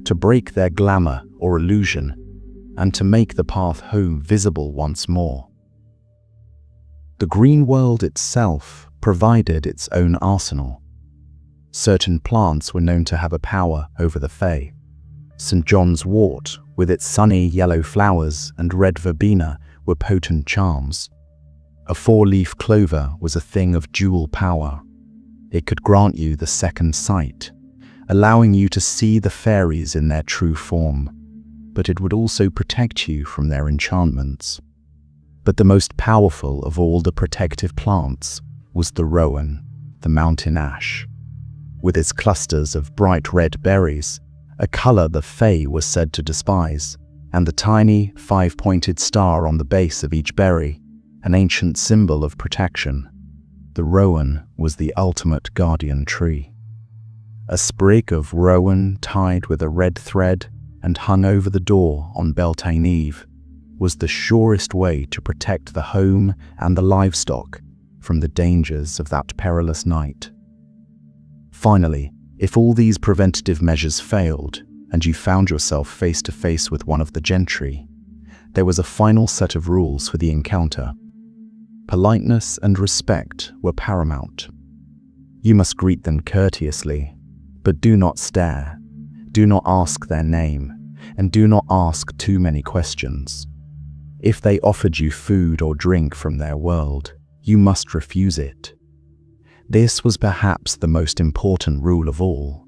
to break their glamour or illusion, and to make the path home visible once more. The green world itself provided its own arsenal. Certain plants were known to have a power over the Fae. St. John's wort, with its sunny yellow flowers, and red verbena were potent charms. A four-leaf clover was a thing of dual power. It could grant you the second sight, allowing you to see the fairies in their true form, but it would also protect you from their enchantments. But the most powerful of all the protective plants was the rowan, the mountain ash. With its clusters of bright red berries, a color the Fae was said to despise, and the tiny, five-pointed star on the base of each berry, an ancient symbol of protection. The rowan was the ultimate guardian tree. A sprig of rowan tied with a red thread and hung over the door on Beltane Eve was the surest way to protect the home and the livestock from the dangers of that perilous night. Finally, if all these preventative measures failed and you found yourself face to face with one of the gentry, there was a final set of rules for the encounter. Politeness and respect were paramount. You must greet them courteously, but do not stare, do not ask their name, and do not ask too many questions. If they offered you food or drink from their world, you must refuse it. This was perhaps the most important rule of all.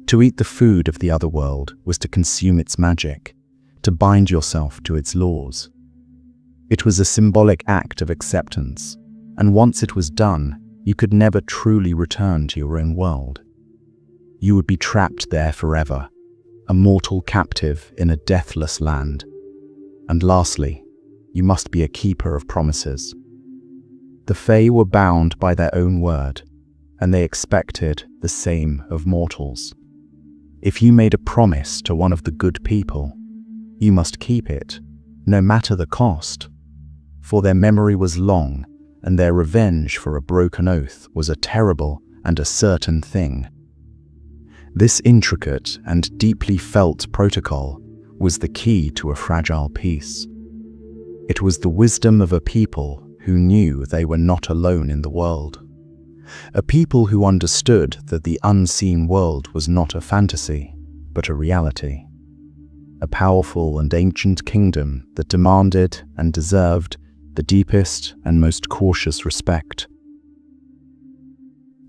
To eat the food of the other world was to consume its magic, to bind yourself to its laws. It was a symbolic act of acceptance, and once it was done, you could never truly return to your own world. You would be trapped there forever, a mortal captive in a deathless land. And lastly, you must be a keeper of promises. The Fae were bound by their own word, and they expected the same of mortals. If you made a promise to one of the good people, you must keep it, no matter the cost. For their memory was long, and their revenge for a broken oath was a terrible and a certain thing. This intricate and deeply felt protocol was the key to a fragile peace. It was the wisdom of a people who knew they were not alone in the world. A people who understood that the unseen world was not a fantasy, but a reality. A powerful and ancient kingdom that demanded and deserved the deepest and most cautious respect.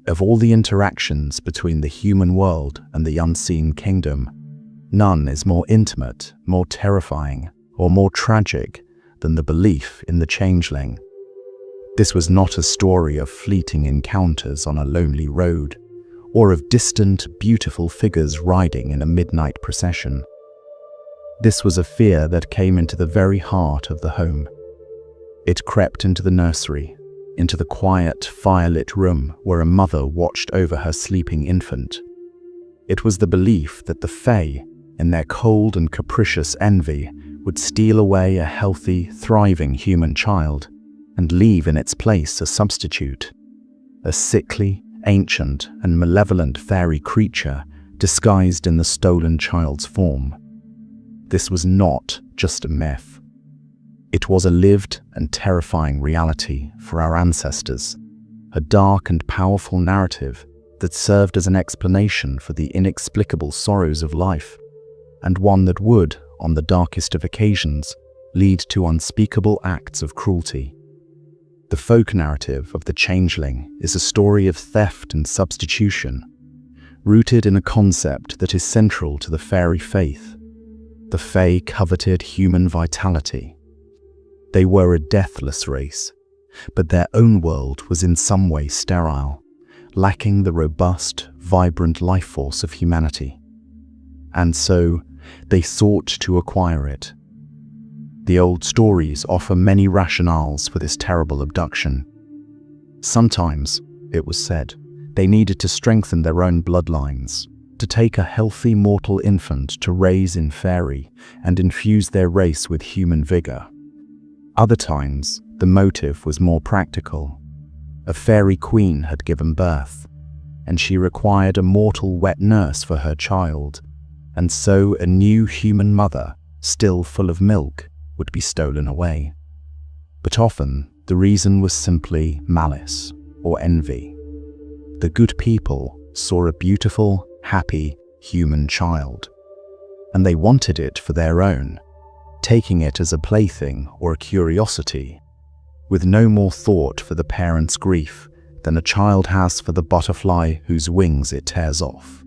Of all the interactions between the human world and the unseen kingdom, none is more intimate, more terrifying, or more tragic than the belief in the changeling. This was not a story of fleeting encounters on a lonely road, or of distant, beautiful figures riding in a midnight procession. This was a fear that came into the very heart of the home. It crept into the nursery, into the quiet, firelit room where a mother watched over her sleeping infant. It was the belief that the Fae, in their cold and capricious envy, would steal away a healthy, thriving human child and leave in its place a substitute, a sickly, ancient, and malevolent fairy creature disguised in the stolen child's form. This was not just a myth. It was a lived and terrifying reality for our ancestors, a dark and powerful narrative that served as an explanation for the inexplicable sorrows of life, and one that would, on the darkest of occasions, lead to unspeakable acts of cruelty. The folk narrative of the changeling is a story of theft and substitution, rooted in a concept that is central to the fairy faith. The Fae coveted human vitality. They were a deathless race, but their own world was in some way sterile, lacking the robust, vibrant life force of humanity. And so, they sought to acquire it. The old stories offer many rationales for this terrible abduction. Sometimes, it was said, they needed to strengthen their own bloodlines, to take a healthy mortal infant to raise in fairy and infuse their race with human vigor. Other times, the motive was more practical. A fairy queen had given birth, and she required a mortal wet nurse for her child, and so a new human mother still full of milk, would be stolen away. But often, the reason was simply malice or envy. The good people saw a beautiful, happy, human child, and they wanted it for their own, taking it as a plaything or a curiosity, with no more thought for the parent's grief than a child has for the butterfly whose wings it tears off.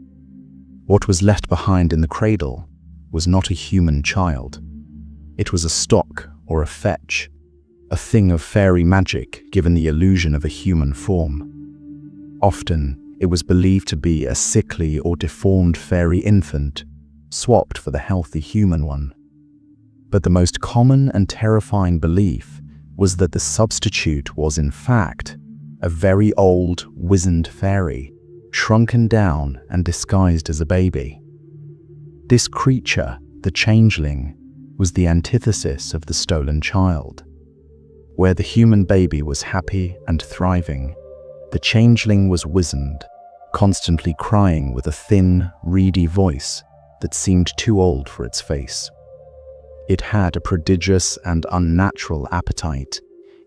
What was left behind in the cradle was not a human child. It was a stock or a fetch, a thing of fairy magic given the illusion of a human form. Often, it was believed to be a sickly or deformed fairy infant, swapped for the healthy human one. But the most common and terrifying belief was that the substitute was in fact a very old, wizened fairy, shrunken down and disguised as a baby. This creature, the changeling, was the antithesis of the stolen child. Where the human baby was happy and thriving, the changeling was wizened, constantly crying with a thin, reedy voice that seemed too old for its face. It had a prodigious and unnatural appetite,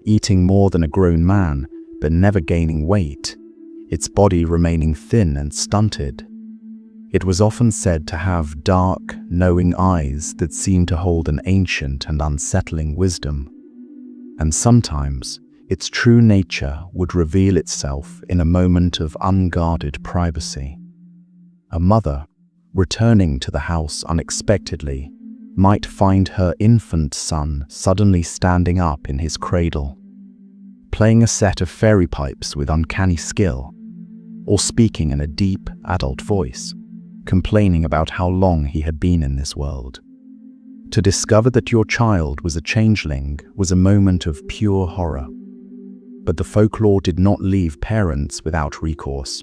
eating more than a grown man, but never gaining weight, its body remaining thin and stunted. It was often said to have dark, knowing eyes that seemed to hold an ancient and unsettling wisdom. And sometimes, its true nature would reveal itself in a moment of unguarded privacy. A mother, returning to the house unexpectedly, might find her infant son suddenly standing up in his cradle, playing a set of fairy pipes with uncanny skill, or speaking in a deep, adult voice, complaining about how long he had been in this world. To discover that your child was a changeling was a moment of pure horror. But the folklore did not leave parents without recourse.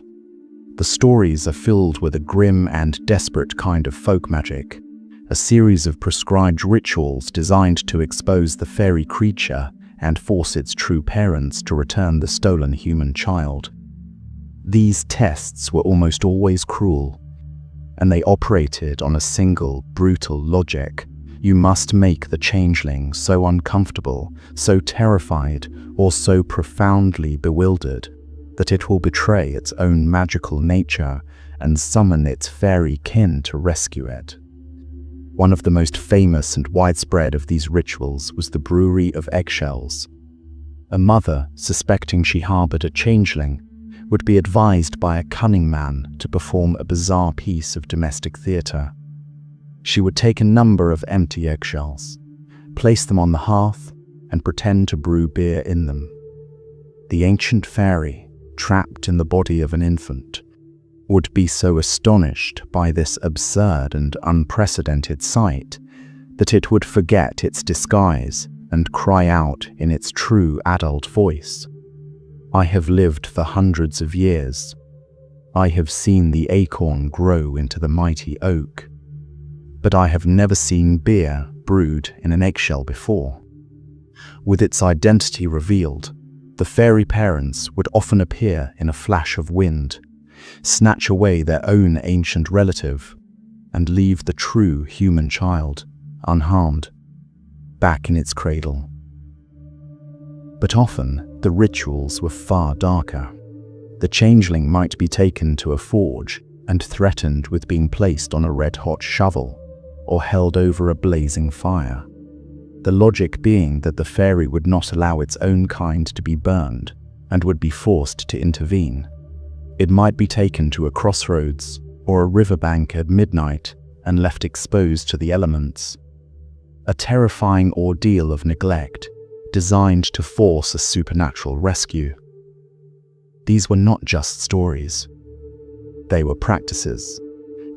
The stories are filled with a grim and desperate kind of folk magic, a series of prescribed rituals designed to expose the fairy creature and force its true parents to return the stolen human child. These tests were almost always cruel, and they operated on a single, brutal logic. You must make the changeling so uncomfortable, so terrified, or so profoundly bewildered that it will betray its own magical nature and summon its fairy kin to rescue it. One of the most famous and widespread of these rituals was the brewery of eggshells. A mother, suspecting she harbored a changeling, would be advised by a cunning man to perform a bizarre piece of domestic theatre. She would take a number of empty eggshells, place them on the hearth, and pretend to brew beer in them. The ancient fairy, trapped in the body of an infant, would be so astonished by this absurd and unprecedented sight that it would forget its disguise and cry out in its true adult voice, "I have lived for hundreds of years. I have seen the acorn grow into the mighty oak, but I have never seen beer brewed in an eggshell before." With its identity revealed, the fairy parents would often appear in a flash of wind, snatch away their own ancient relative, and leave the true human child, unharmed, back in its cradle. But often, the rituals were far darker. The changeling might be taken to a forge and threatened with being placed on a red-hot shovel or held over a blazing fire. The logic being that the fairy would not allow its own kind to be burned and would be forced to intervene. It might be taken to a crossroads or a riverbank at midnight and left exposed to the elements. A terrifying ordeal of neglect designed to force a supernatural rescue. These were not just stories. They were practices,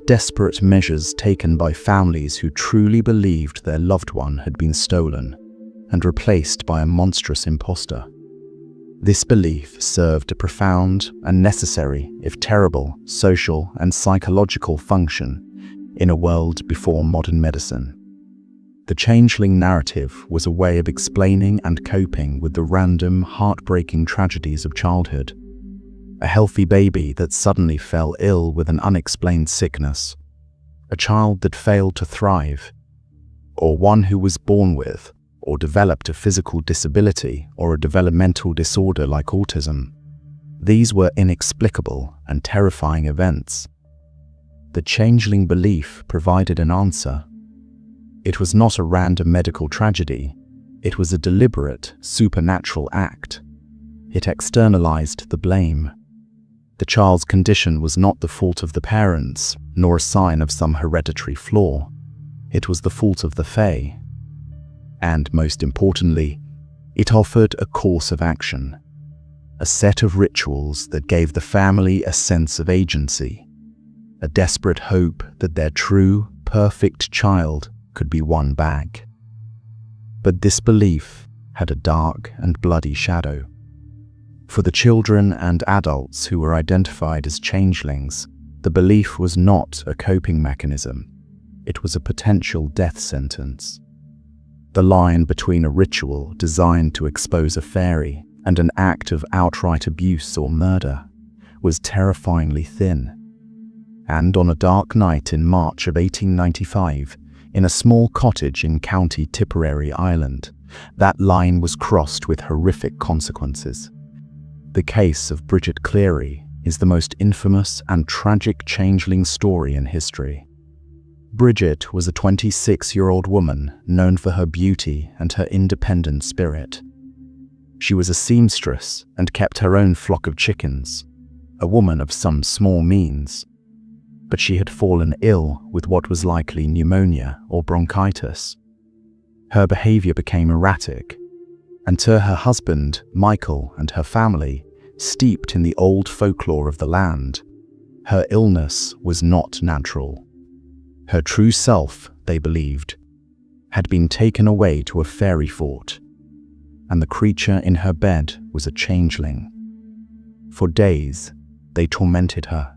desperate measures taken by families who truly believed their loved one had been stolen and replaced by a monstrous imposter. This belief served a profound and necessary, if terrible, social and psychological function in a world before modern medicine. The changeling narrative was a way of explaining and coping with the random, heartbreaking tragedies of childhood. A healthy baby that suddenly fell ill with an unexplained sickness, a child that failed to thrive, or one who was born with or developed a physical disability or a developmental disorder like autism. These were inexplicable and terrifying events. The changeling belief provided an answer. It was not a random medical tragedy. It was a deliberate, supernatural act. It externalized the blame. The child's condition was not the fault of the parents, nor a sign of some hereditary flaw. It was the fault of the Fae. And most importantly, it offered a course of action, a set of rituals that gave the family a sense of agency, a desperate hope that their true, perfect child could be won back. But this belief had a dark and bloody shadow. For the children and adults who were identified as changelings, the belief was not a coping mechanism. It was a potential death sentence. The line between a ritual designed to expose a fairy and an act of outright abuse or murder was terrifyingly thin. And on a dark night in March of 1895, in a small cottage in County Tipperary, Ireland, that line was crossed with horrific consequences. The case of Bridget Cleary is the most infamous and tragic changeling story in history. Bridget was a 26-year-old woman known for her beauty and her independent spirit. She was a seamstress and kept her own flock of chickens, a woman of some small means. But she had fallen ill with what was likely pneumonia or bronchitis. Her behavior became erratic, and to her husband, Michael, and her family, steeped in the old folklore of the land, her illness was not natural. Her true self, they believed, had been taken away to a fairy fort, and the creature in her bed was a changeling. For days, they tormented her.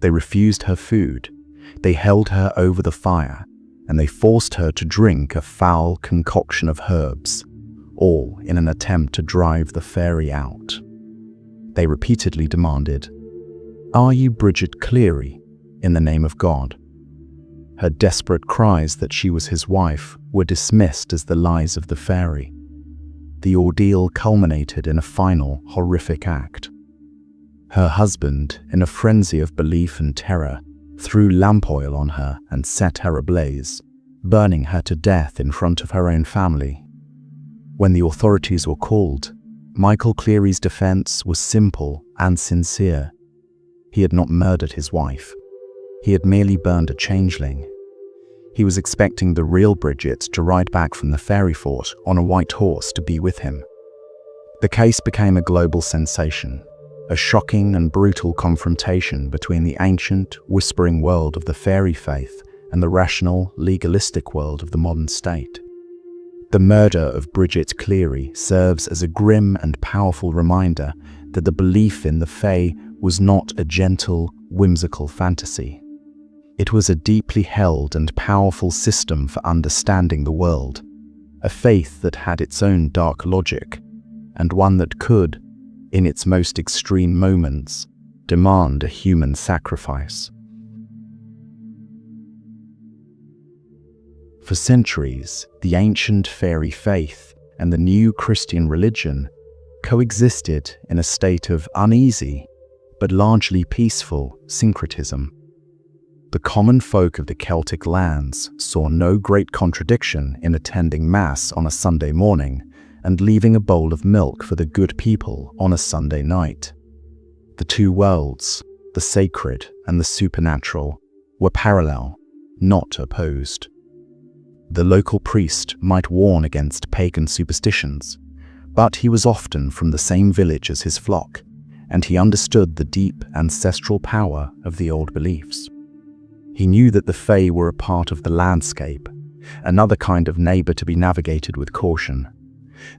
They refused her food, they held her over the fire, and they forced her to drink a foul concoction of herbs, all in an attempt to drive the fairy out. They repeatedly demanded, "Are you Bridget Cleary, in the name of God?" Her desperate cries that she was his wife were dismissed as the lies of the fairy. The ordeal culminated in a final, horrific act. Her husband, in a frenzy of belief and terror, threw lamp oil on her and set her ablaze, burning her to death in front of her own family. When the authorities were called, Michael Cleary's defense was simple and sincere. He had not murdered his wife. He had merely burned a changeling. He was expecting the real Bridget to ride back from the fairy fort on a white horse to be with him. The case became a global sensation, a shocking and brutal confrontation between the ancient, whispering world of the fairy faith and the rational, legalistic world of the modern state. The murder of Bridget Cleary serves as a grim and powerful reminder that the belief in the Fae was not a gentle, whimsical fantasy. It was a deeply held and powerful system for understanding the world, a faith that had its own dark logic, and one that could, in its most extreme moments, demand a human sacrifice. For centuries, the ancient fairy faith and the new Christian religion coexisted in a state of uneasy, but largely peaceful syncretism. The common folk of the Celtic lands saw no great contradiction in attending Mass on a Sunday morning and leaving a bowl of milk for the good people on a Sunday night. The two worlds, the sacred and the supernatural, were parallel, not opposed. The local priest might warn against pagan superstitions, but he was often from the same village as his flock, and he understood the deep ancestral power of the old beliefs. He knew that the Fae were a part of the landscape, another kind of neighbor to be navigated with caution.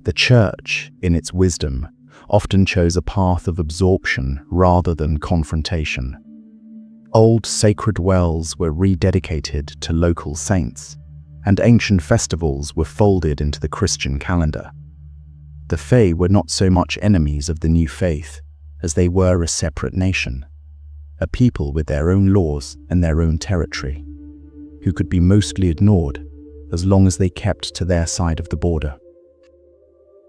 The Church, in its wisdom, often chose a path of absorption rather than confrontation. Old sacred wells were rededicated to local saints, and ancient festivals were folded into the Christian calendar. The Fae were not so much enemies of the new faith as they were a separate nation, a people with their own laws and their own territory, who could be mostly ignored as long as they kept to their side of the border.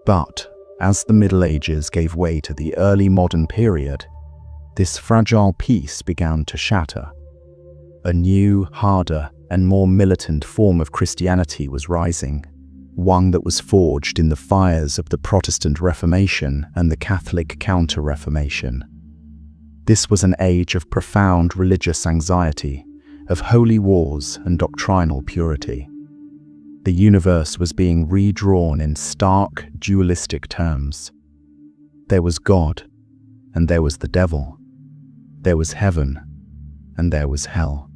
But as the Middle Ages gave way to the early modern period, this fragile peace began to shatter. A new, harder, and more militant form of Christianity was rising, one that was forged in the fires of the Protestant Reformation and the Catholic Counter-Reformation. This was an age of profound religious anxiety, of holy wars and doctrinal purity. The universe was being redrawn in stark, dualistic terms. There was God, and there was the devil. There was heaven, and there was hell.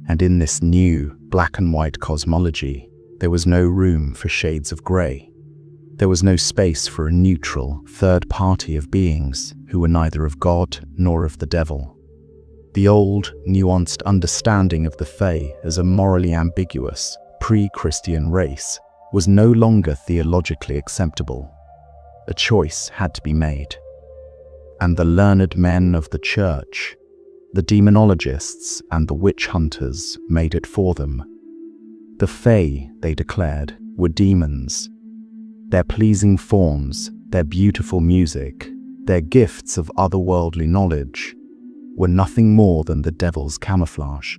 And in this new, black and white cosmology, there was no room for shades of grey. There was no space for a neutral, third party of beings who were neither of God nor of the devil. The old, nuanced understanding of the Fae as a morally ambiguous, pre-Christian race was no longer theologically acceptable. A choice had to be made. And the learned men of the church, the demonologists and the witch hunters, made it for them. The Fae, they declared, were demons. Their pleasing forms, their beautiful music, their gifts of otherworldly knowledge were nothing more than the devil's camouflage,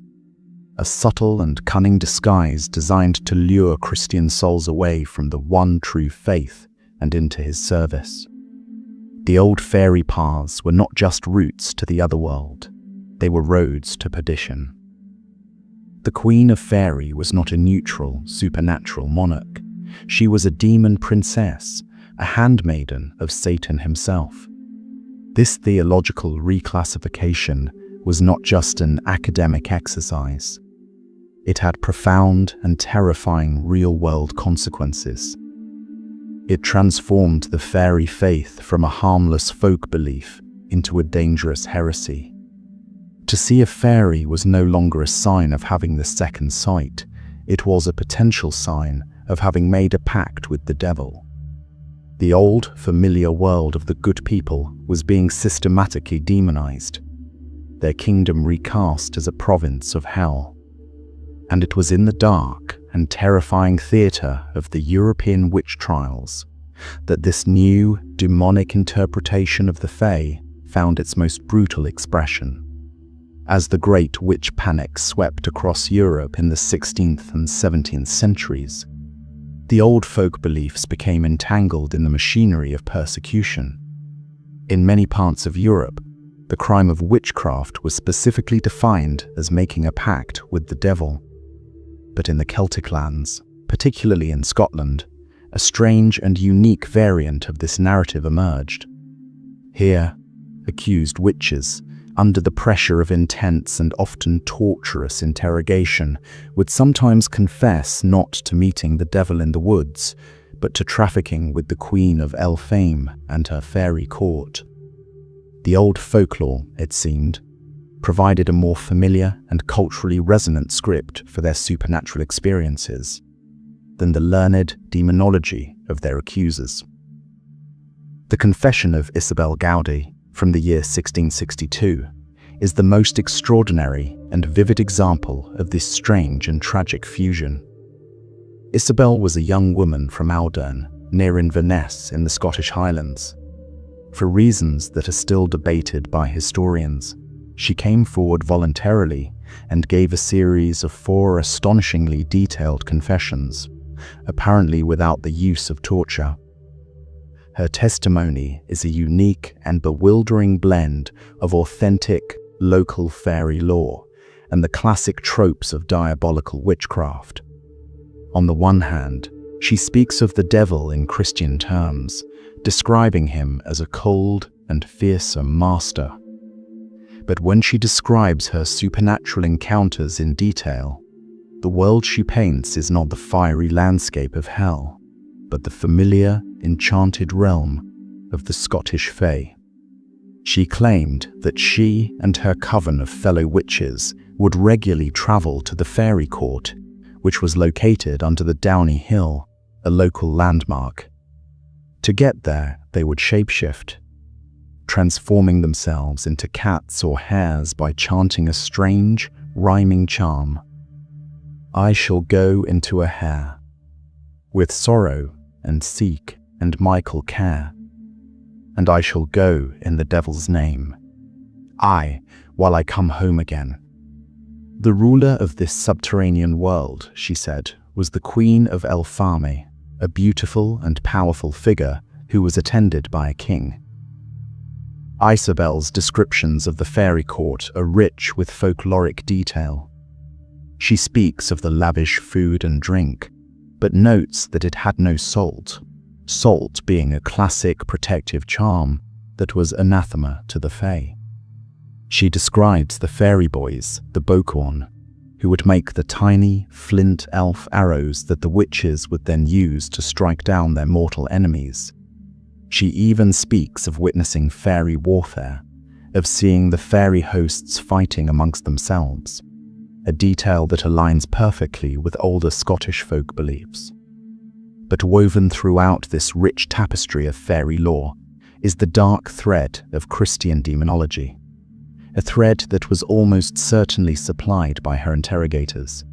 a subtle and cunning disguise designed to lure Christian souls away from the one true faith and into his service. The old fairy paths were not just routes to the other world, they were roads to perdition. The Queen of Faerie was not a neutral, supernatural monarch. She was a demon princess, a handmaiden of Satan himself. This theological reclassification was not just an academic exercise. It had profound and terrifying real-world consequences. It transformed the fairy faith from a harmless folk belief into a dangerous heresy. To see a fairy was no longer a sign of having the second sight. It was a potential sign of having made a pact with the devil. The old, familiar world of the good people was being systematically demonized, their kingdom recast as a province of hell. And it was in the dark and terrifying theatre of the European witch trials that this new, demonic interpretation of the Fae found its most brutal expression. As the Great Witch Panic swept across Europe in the 16th and 17th centuries, the old folk beliefs became entangled in the machinery of persecution. In many parts of Europe, the crime of witchcraft was specifically defined as making a pact with the devil. But in the Celtic lands, particularly in Scotland, a strange and unique variant of this narrative emerged. Here, accused witches, under the pressure of intense and often torturous interrogation, would sometimes confess not to meeting the devil in the woods, but to trafficking with the Queen of Elfame and her fairy court. The old folklore, it seemed, provided a more familiar and culturally resonant script for their supernatural experiences than the learned demonology of their accusers. The Confession of Isabel Gowdy, from the year 1662, is the most extraordinary and vivid example of this strange and tragic fusion. Isabel was a young woman from Aldern, near Inverness in the Scottish Highlands. For reasons that are still debated by historians, she came forward voluntarily and gave a series of 4 astonishingly detailed confessions, apparently without the use of torture. Her testimony is a unique and bewildering blend of authentic, local fairy lore and the classic tropes of diabolical witchcraft. On the one hand, she speaks of the devil in Christian terms, describing him as a cold and fearsome master. But when she describes her supernatural encounters in detail, the world she paints is not the fiery landscape of hell, but the familiar, enchanted realm of the Scottish Fae. She claimed that she and her coven of fellow witches would regularly travel to the fairy court, which was located under the Downey Hill, a local landmark. To get there, they would shapeshift, transforming themselves into cats or hares by chanting a strange, rhyming charm. I shall go into a hare, with sorrow and seek and mythical care, and I shall go in the devil's name, I, while I come home again. The ruler of this subterranean world, she said, was the Queen of Elfame, a beautiful and powerful figure who was attended by a king. Isabel's descriptions of the fairy court are rich with folkloric detail. She speaks of the lavish food and drink, but notes that it had no salt, salt being a classic protective charm that was anathema to the Fae. She describes the fairy boys, the Bokorn, who would make the tiny flint elf arrows that the witches would then use to strike down their mortal enemies. She even speaks of witnessing fairy warfare, of seeing the fairy hosts fighting amongst themselves, a detail that aligns perfectly with older Scottish folk beliefs. But woven throughout this rich tapestry of fairy lore is the dark thread of Christian demonology, a thread that was almost certainly supplied by her interrogators.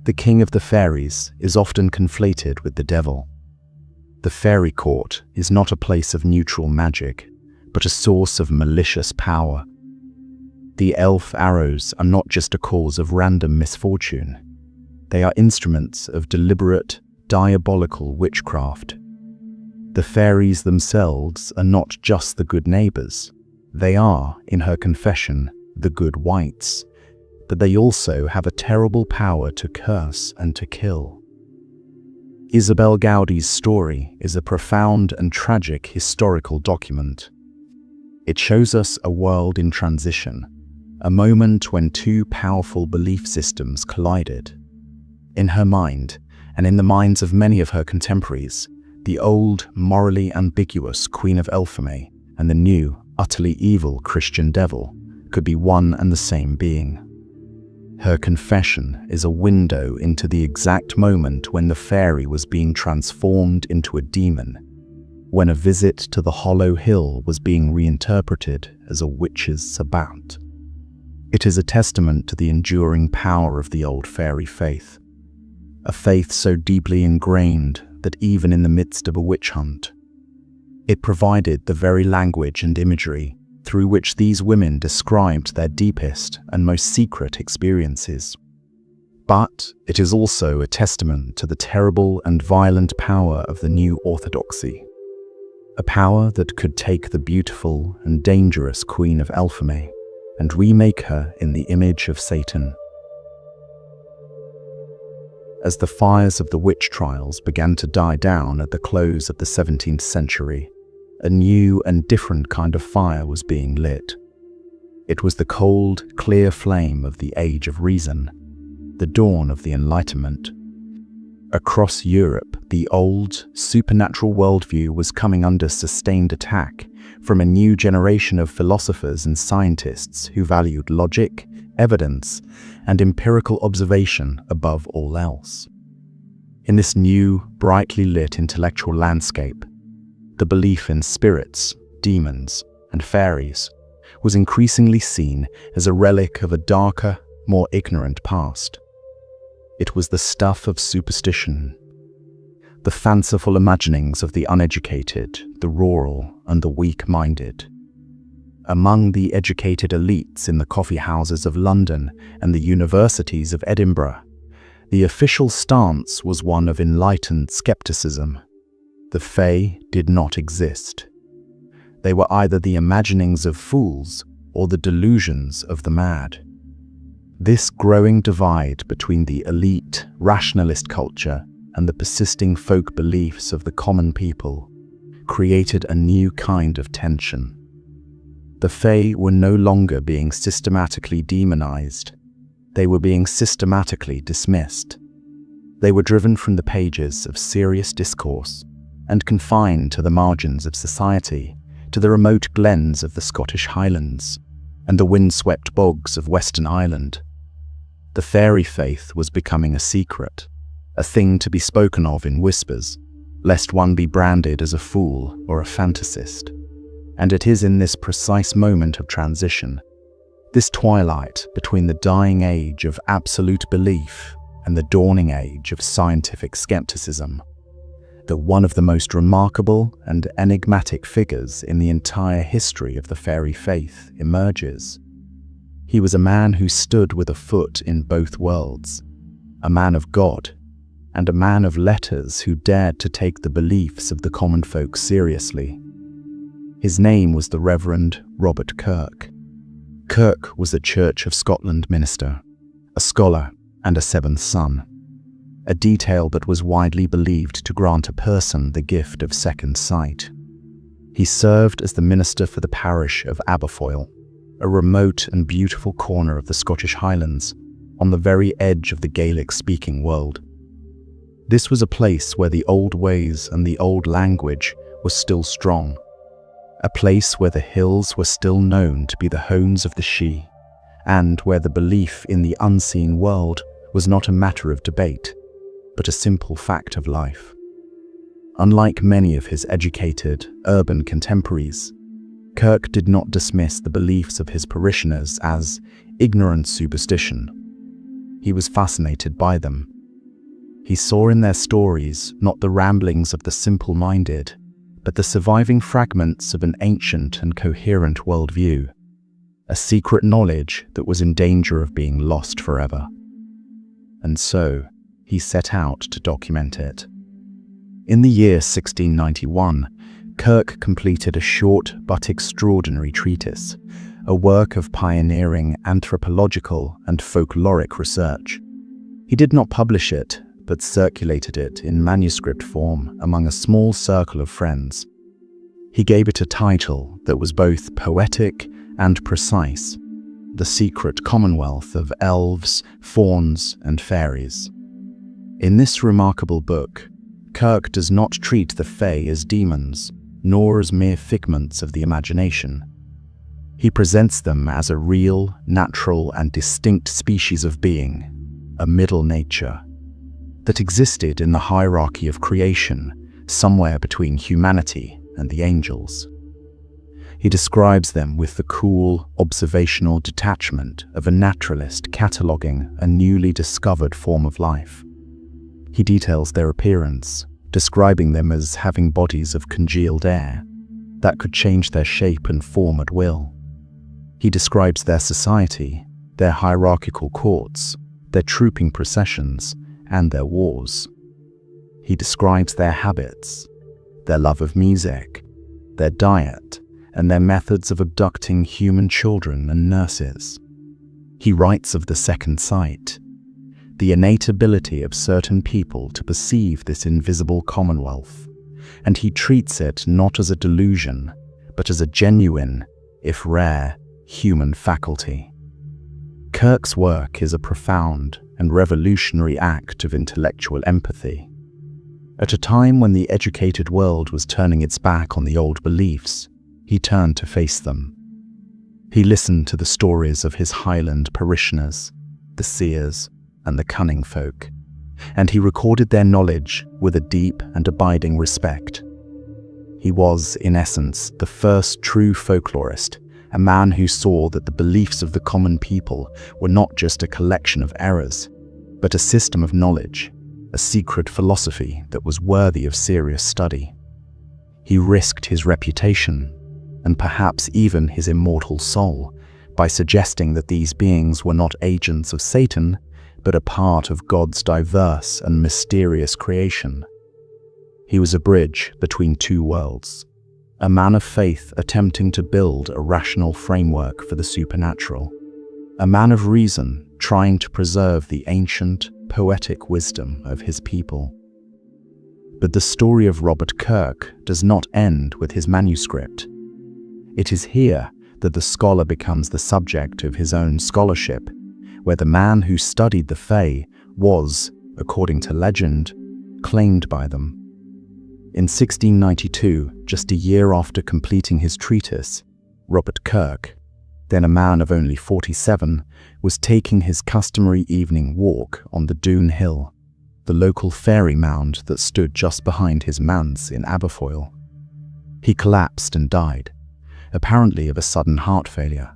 The king of the fairies is often conflated with the devil. The fairy court is not a place of neutral magic, but a source of malicious power. The elf arrows are not just a cause of random misfortune. They are instruments of deliberate, diabolical witchcraft. The fairies themselves are not just the good neighbors. They are, in her confession, the good wights, but they also have a terrible power to curse and to kill. Isabel Gaudi's story is a profound and tragic historical document. It shows us a world in transition, a moment when two powerful belief systems collided. In her mind, and in the minds of many of her contemporaries, the old, morally ambiguous Queen of Elfame and the new, utterly evil Christian devil could be one and the same being. Her confession is a window into the exact moment when the fairy was being transformed into a demon, when a visit to the Hollow Hill was being reinterpreted as a witch's sabbat. It is a testament to the enduring power of the old fairy faith, a faith so deeply ingrained that even in the midst of a witch hunt, it provided the very language and imagery through which these women described their deepest and most secret experiences. But it is also a testament to the terrible and violent power of the new orthodoxy, a power that could take the beautiful and dangerous Queen of Elfame and remake her in the image of Satan. As the fires of the witch trials began to die down at the close of the 17th century, a new and different kind of fire was being lit. It was the cold, clear flame of the Age of Reason, the dawn of the Enlightenment. Across Europe, the old, supernatural worldview was coming under sustained attack from a new generation of philosophers and scientists who valued logic, evidence, and empirical observation above all else. In this new, brightly lit intellectual landscape, the belief in spirits, demons, and fairies was increasingly seen as a relic of a darker, more ignorant past. It was the stuff of superstition, the fanciful imaginings of the uneducated, the rural, and the weak-minded. Among the educated elites in the coffee houses of London and the universities of Edinburgh, the official stance was one of enlightened skepticism. The Fae did not exist. They were either the imaginings of fools or the delusions of the mad. This growing divide between the elite, rationalist culture and the persisting folk beliefs of the common people created a new kind of tension. The Fae were no longer being systematically demonized. They were being systematically dismissed. They were driven from the pages of serious discourse and confined to the margins of society, to the remote glens of the Scottish Highlands and the windswept bogs of Western Ireland. The fairy faith was becoming a secret, a thing to be spoken of in whispers, lest one be branded as a fool or a fantasist. And it is in this precise moment of transition, this twilight between the dying age of absolute belief and the dawning age of scientific skepticism, that one of the most remarkable and enigmatic figures in the entire history of the fairy faith emerges. He was a man who stood with a foot in both worlds, a man of God, and a man of letters who dared to take the beliefs of the common folk seriously. His name was the Reverend Robert Kirk. Kirk was a Church of Scotland minister, a scholar, and a seventh son, a detail that was widely believed to grant a person the gift of second sight. He served as the minister for the parish of Aberfoyle, a remote and beautiful corner of the Scottish Highlands, on the very edge of the Gaelic-speaking world. This was a place where the old ways and the old language were still strong, a place where the hills were still known to be the homes of the Sidhe, and where the belief in the unseen world was not a matter of debate, but a simple fact of life. Unlike many of his educated, urban contemporaries, Kirk did not dismiss the beliefs of his parishioners as ignorant superstition. He was fascinated by them. He saw in their stories not the ramblings of the simple-minded, but the surviving fragments of an ancient and coherent worldview, a secret knowledge that was in danger of being lost forever. And so, he set out to document it. In the year 1691, Kirk completed a short but extraordinary treatise, a work of pioneering anthropological and folkloric research. He did not publish it, but circulated it in manuscript form among a small circle of friends. He gave it a title that was both poetic and precise: The Secret Commonwealth of Elves, Fauns, and Fairies. In this remarkable book, Kirk does not treat the Fae as demons, nor as mere figments of the imagination. He presents them as a real, natural, and distinct species of being, a middle nature, that existed in the hierarchy of creation, somewhere between humanity and the angels. He describes them with the cool, observational detachment of a naturalist cataloguing a newly discovered form of life. He details their appearance, describing them as having bodies of congealed air that could change their shape and form at will. He describes their society, their hierarchical courts, their trooping processions, and their wars. He describes their habits, their love of music, their diet, and their methods of abducting human children and nurses. He writes of the second sight, the innate ability of certain people to perceive this invisible commonwealth, and he treats it not as a delusion, but as a genuine, if rare, human faculty. Kirk's work is a profound and revolutionary act of intellectual empathy. At a time when the educated world was turning its back on the old beliefs, he turned to face them. He listened to the stories of his Highland parishioners, the seers, and the cunning folk, and he recorded their knowledge with a deep and abiding respect. He was, in essence, the first true folklorist, a man who saw that the beliefs of the common people were not just a collection of errors, but a system of knowledge, a secret philosophy that was worthy of serious study. He risked his reputation, and perhaps even his immortal soul, by suggesting that these beings were not agents of Satan, but a part of God's diverse and mysterious creation. He was a bridge between two worlds, a man of faith attempting to build a rational framework for the supernatural, a man of reason trying to preserve the ancient, poetic wisdom of his people. But the story of Robert Kirk does not end with his manuscript. It is here that the scholar becomes the subject of his own scholarship, where the man who studied the Fae was, according to legend, claimed by them. In 1692, just a year after completing his treatise, Robert Kirk, then a man of only 47, was taking his customary evening walk on the Doon Hill, the local fairy mound that stood just behind his manse in Aberfoyle. He collapsed and died, apparently of a sudden heart failure.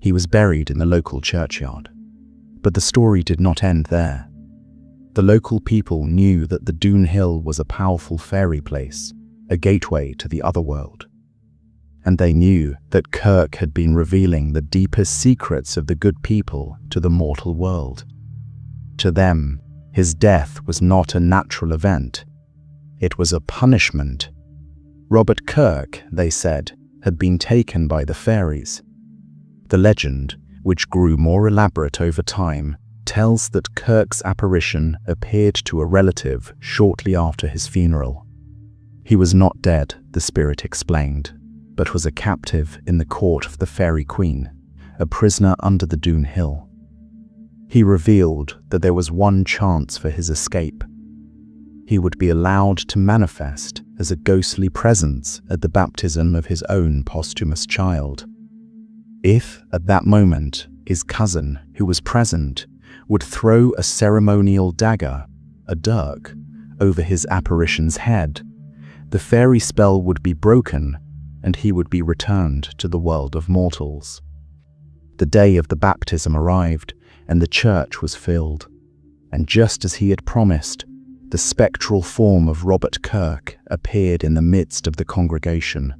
He was buried in the local churchyard. But the story did not end there. The local people knew that the Doon Hill was a powerful fairy place, a gateway to the otherworld. And they knew that Kirk had been revealing the deepest secrets of the good people to the mortal world. To them, his death was not a natural event. It was a punishment. Robert Kirk, they said, had been taken by the fairies. The legend, which grew more elaborate over time, tells that Kirk's apparition appeared to a relative shortly after his funeral. He was not dead, the spirit explained, but was a captive in the court of the Fairy Queen, a prisoner under the Doon Hill. He revealed that there was one chance for his escape. He would be allowed to manifest as a ghostly presence at the baptism of his own posthumous child. If, at that moment, his cousin, who was present, would throw a ceremonial dagger, a dirk, over his apparition's head, the fairy spell would be broken and he would be returned to the world of mortals. The day of the baptism arrived and the church was filled, and just as he had promised, the spectral form of Robert Kirk appeared in the midst of the congregation.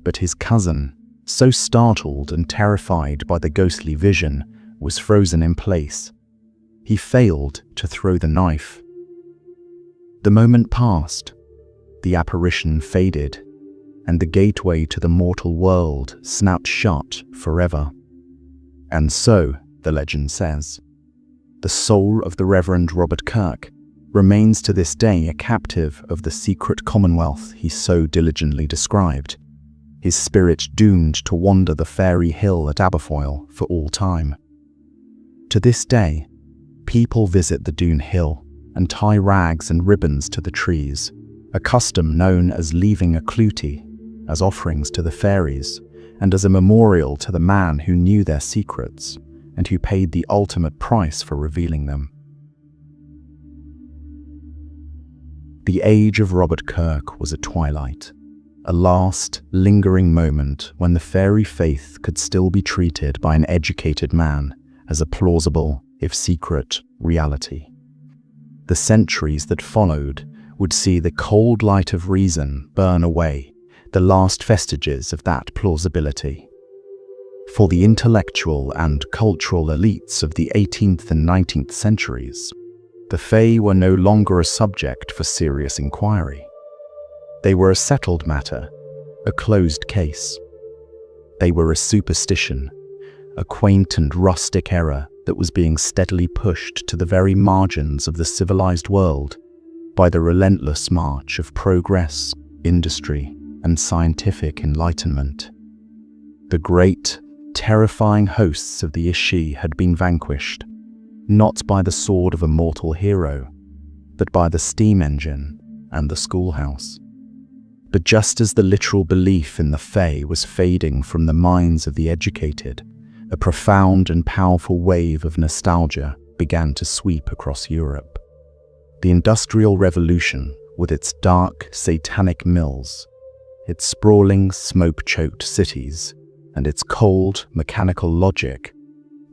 But his cousin, so startled and terrified by the ghostly vision, was frozen in place. He failed to throw the knife. The moment passed, the apparition faded, and the gateway to the mortal world snapped shut forever. And so, the legend says, the soul of the Reverend Robert Kirk remains to this day a captive of the secret commonwealth he so diligently described, his spirit doomed to wander the fairy hill at Aberfoyle for all time. To this day, people visit the Doon Hill and tie rags and ribbons to the trees, a custom known as leaving a clootie, as offerings to the fairies, and as a memorial to the man who knew their secrets and who paid the ultimate price for revealing them. The age of Robert Kirk was a twilight, a last, lingering moment when the fairy faith could still be treated by an educated man as a plausible, if secret, reality. The centuries that followed would see the cold light of reason burn away the last vestiges of that plausibility. For the intellectual and cultural elites of the 18th and 19th centuries, the Fae were no longer a subject for serious inquiry. They were a settled matter, a closed case. They were a superstition, a quaint and rustic error that was being steadily pushed to the very margins of the civilized world by the relentless march of progress, industry, and scientific enlightenment. The great, terrifying hosts of the Ishi had been vanquished, not by the sword of a mortal hero, but by the steam engine and the schoolhouse. But just as the literal belief in the Fae was fading from the minds of the educated, a profound and powerful wave of nostalgia began to sweep across Europe. The Industrial Revolution, with its dark, satanic mills, its sprawling, smoke-choked cities, and its cold, mechanical logic,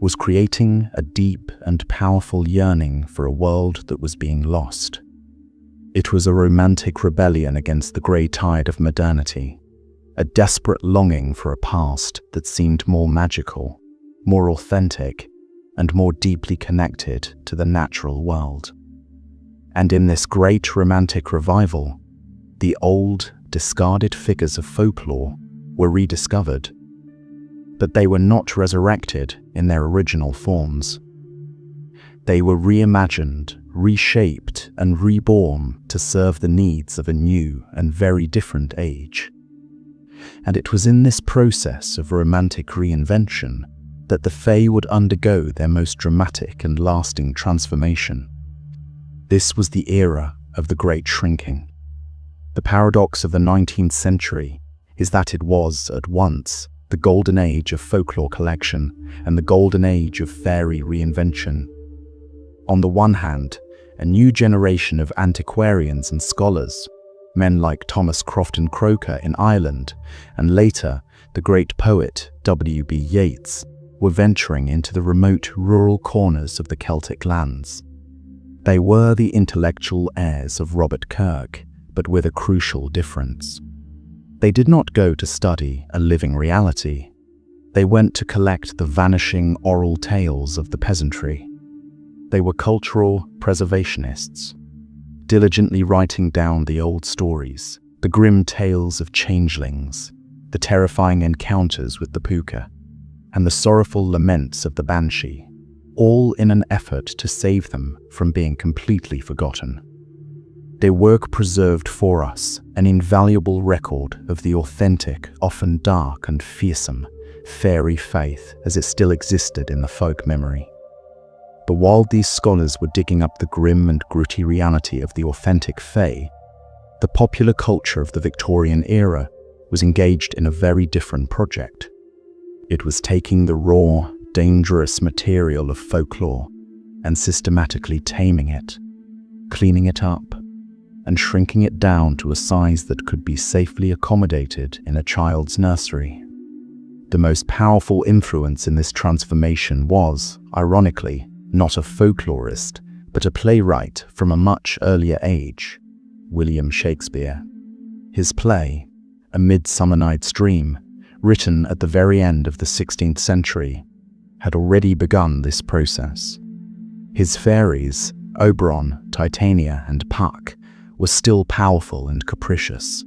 was creating a deep and powerful yearning for a world that was being lost. It was a romantic rebellion against the grey tide of modernity, a desperate longing for a past that seemed more magical, more authentic, and more deeply connected to the natural world. And in this great romantic revival, the old, discarded figures of folklore were rediscovered, but they were not resurrected in their original forms. They were reimagined, reshaped, and reborn to serve the needs of a new and very different age. And it was in this process of romantic reinvention that the Fae would undergo their most dramatic and lasting transformation. This was the era of the Great Shrinking. The paradox of the 19th century is that it was, at once, the golden age of folklore collection and the golden age of fairy reinvention. On the one hand, a new generation of antiquarians and scholars, men like Thomas Crofton Croker in Ireland, and later the great poet W.B. Yeats, were venturing into the remote rural corners of the Celtic lands. They were the intellectual heirs of Robert Kirk, but with a crucial difference. They did not go to study a living reality. They went to collect the vanishing oral tales of the peasantry. They were cultural preservationists, diligently writing down the old stories, the grim tales of changelings, the terrifying encounters with the puka, and the sorrowful laments of the banshee, all in an effort to save them from being completely forgotten. Their work preserved for us an invaluable record of the authentic, often dark and fearsome, fairy faith as it still existed in the folk memory. But while these scholars were digging up the grim and gritty reality of the authentic Fae, the popular culture of the Victorian era was engaged in a very different project. It was taking the raw, dangerous material of folklore and systematically taming it, cleaning it up, and shrinking it down to a size that could be safely accommodated in a child's nursery. The most powerful influence in this transformation was, ironically, not a folklorist, but a playwright from a much earlier age, William Shakespeare. His play, A Midsummer Night's Dream, written at the very end of the 16th century, had already begun this process. His fairies, Oberon, Titania, and Puck, were still powerful and capricious,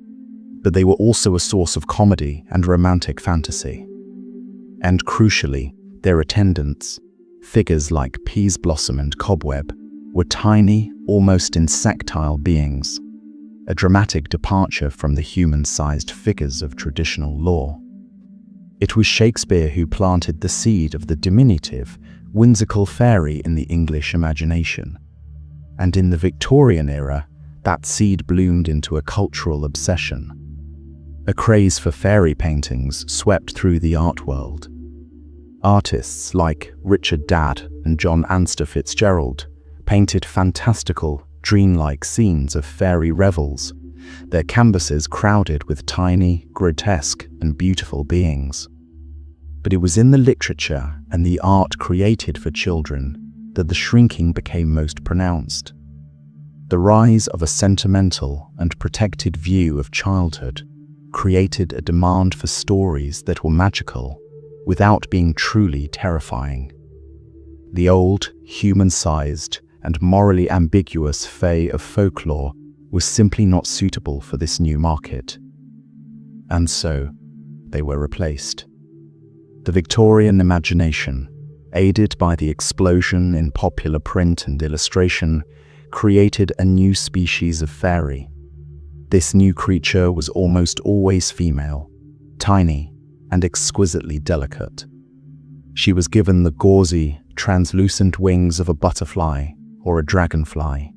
but they were also a source of comedy and romantic fantasy. And crucially, their attendants, figures like Peaseblossom and Cobweb, were tiny, almost insectile beings, a dramatic departure from the human-sized figures of traditional lore. It was Shakespeare who planted the seed of the diminutive, whimsical fairy in the English imagination. And in the Victorian era, that seed bloomed into a cultural obsession. A craze for fairy paintings swept through the art world. Artists like Richard Dadd and John Anster Fitzgerald painted fantastical, dreamlike scenes of fairy revels, their canvases crowded with tiny, grotesque, and beautiful beings. But it was in the literature and the art created for children that the shrinking became most pronounced. The rise of a sentimental and protected view of childhood created a demand for stories that were magical without being truly terrifying. The old, human-sized, and morally ambiguous Fae of folklore was simply not suitable for this new market. And so, they were replaced. The Victorian imagination, aided by the explosion in popular print and illustration, created a new species of fairy. This new creature was almost always female, tiny, and exquisitely delicate. She was given the gauzy, translucent wings of a butterfly or a dragonfly,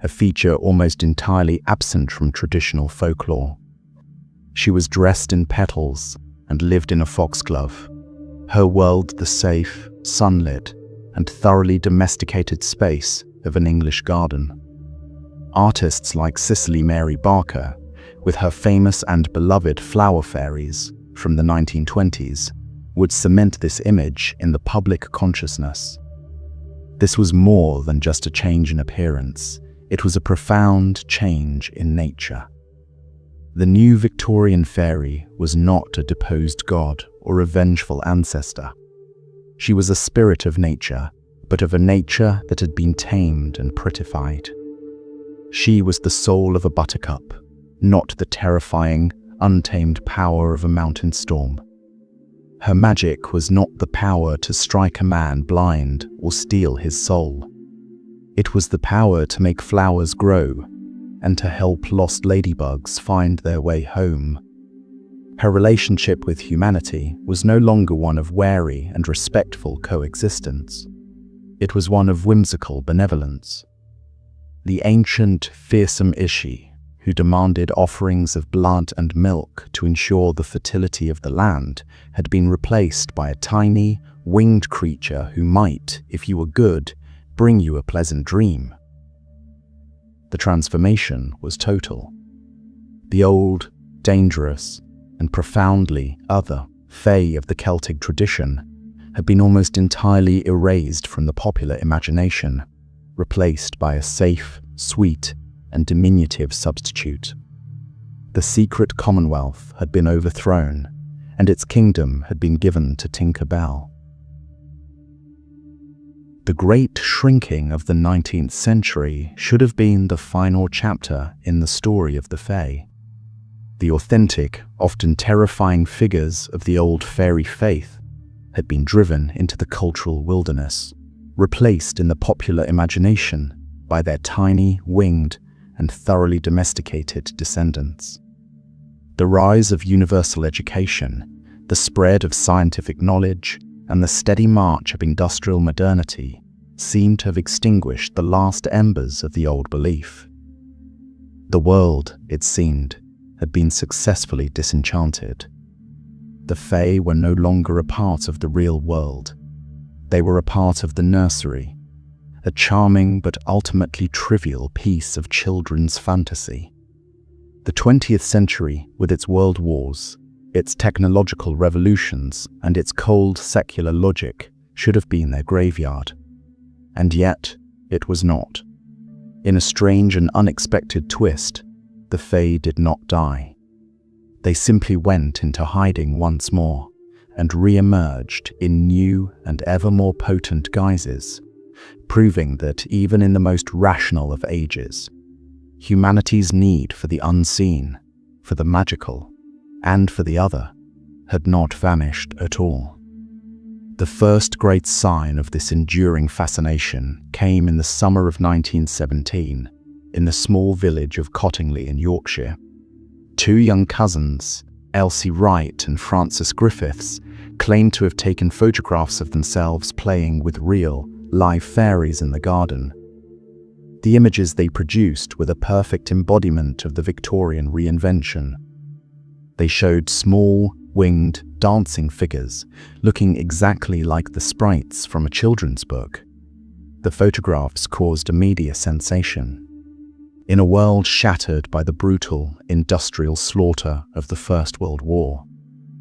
a feature almost entirely absent from traditional folklore. She was dressed in petals and lived in a foxglove, her world the safe, sunlit, and thoroughly domesticated space of an English garden. Artists like Cicely Mary Barker, with her famous and beloved flower fairies from the 1920s, would cement this image in the public consciousness. This was more than just a change in appearance. It was a profound change in nature. The new Victorian fairy was not a deposed god or a vengeful ancestor. She was a spirit of nature, but of a nature that had been tamed and prettified. She was the soul of a buttercup, not the terrifying, untamed power of a mountain storm. Her magic was not the power to strike a man blind or steal his soul. It was the power to make flowers grow and to help lost ladybugs find their way home. Her relationship with humanity was no longer one of wary and respectful coexistence. It was one of whimsical benevolence. The ancient, fearsome Ishi, who demanded offerings of blood and milk to ensure the fertility of the land, had been replaced by a tiny, winged creature who might, if you were good, bring you a pleasant dream. The transformation was total. The old, dangerous, and profoundly other Fae of the Celtic tradition had been almost entirely erased from the popular imagination, replaced by a safe, sweet, and diminutive substitute. The secret Commonwealth had been overthrown, and its kingdom had been given to Tinker Bell. The great shrinking of the 19th century should have been the final chapter in the story of the Fae. The authentic, often terrifying figures of the old fairy faith had been driven into the cultural wilderness, replaced in the popular imagination by their tiny, winged, and thoroughly domesticated descendants. The rise of universal education, the spread of scientific knowledge, and the steady march of industrial modernity seemed to have extinguished the last embers of the old belief. The world, it seemed, had been successfully disenchanted. The Fae were no longer a part of the real world. They were a part of the nursery, a charming but ultimately trivial piece of children's fantasy. The 20th century, with its world wars, its technological revolutions, and its cold secular logic, should have been their graveyard. And yet, it was not. In a strange and unexpected twist, the Fae did not die. They simply went into hiding once more, and re-emerged in new and ever more potent guises, proving that even in the most rational of ages, humanity's need for the unseen, for the magical, and for the other, had not vanished at all. The first great sign of this enduring fascination came in the summer of 1917, in the small village of Cottingley in Yorkshire. Two young cousins, Elsie Wright and Frances Griffiths, claimed to have taken photographs of themselves playing with real, live fairies in the garden. The images they produced were the perfect embodiment of the Victorian reinvention. They showed small, winged, dancing figures, looking exactly like the sprites from a children's book. The photographs caused a media sensation. In a world shattered by the brutal, industrial slaughter of the First World War,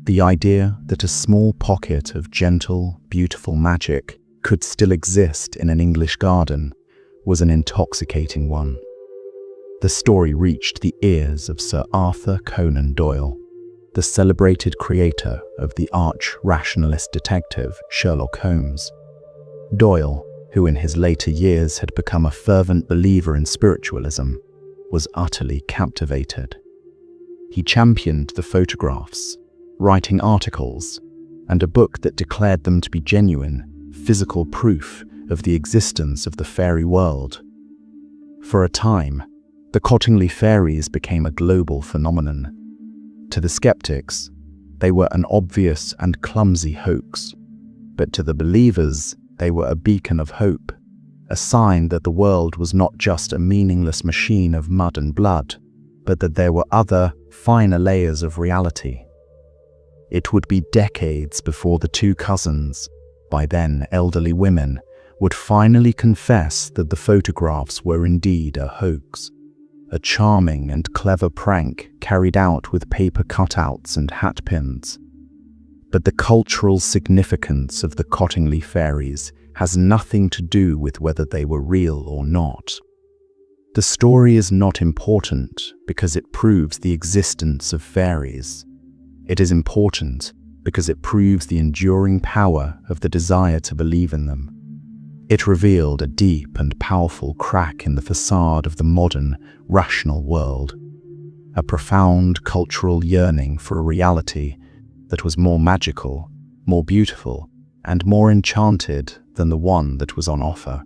the idea that a small pocket of gentle, beautiful magic could still exist in an English garden was an intoxicating one. The story reached the ears of Sir Arthur Conan Doyle, the celebrated creator of the arch-rationalist detective Sherlock Holmes. Doyle, who in his later years had become a fervent believer in spiritualism, was utterly captivated. He championed the photographs, writing articles, and a book that declared them to be genuine, physical proof of the existence of the fairy world. For a time, the Cottingley fairies became a global phenomenon. To the skeptics, they were an obvious and clumsy hoax, but to the believers, they were a beacon of hope, a sign that the world was not just a meaningless machine of mud and blood, but that there were other, finer layers of reality. It would be decades before the two cousins, by then elderly women, would finally confess that the photographs were indeed a hoax, a charming and clever prank carried out with paper cutouts and hatpins. But the cultural significance of the Cottingley fairies has nothing to do with whether they were real or not. The story is not important because it proves the existence of fairies. It is important because it proves the enduring power of the desire to believe in them. It revealed a deep and powerful crack in the facade of the modern, rational world, a profound cultural yearning for a reality that was more magical, more beautiful, and more enchanted than the one that was on offer.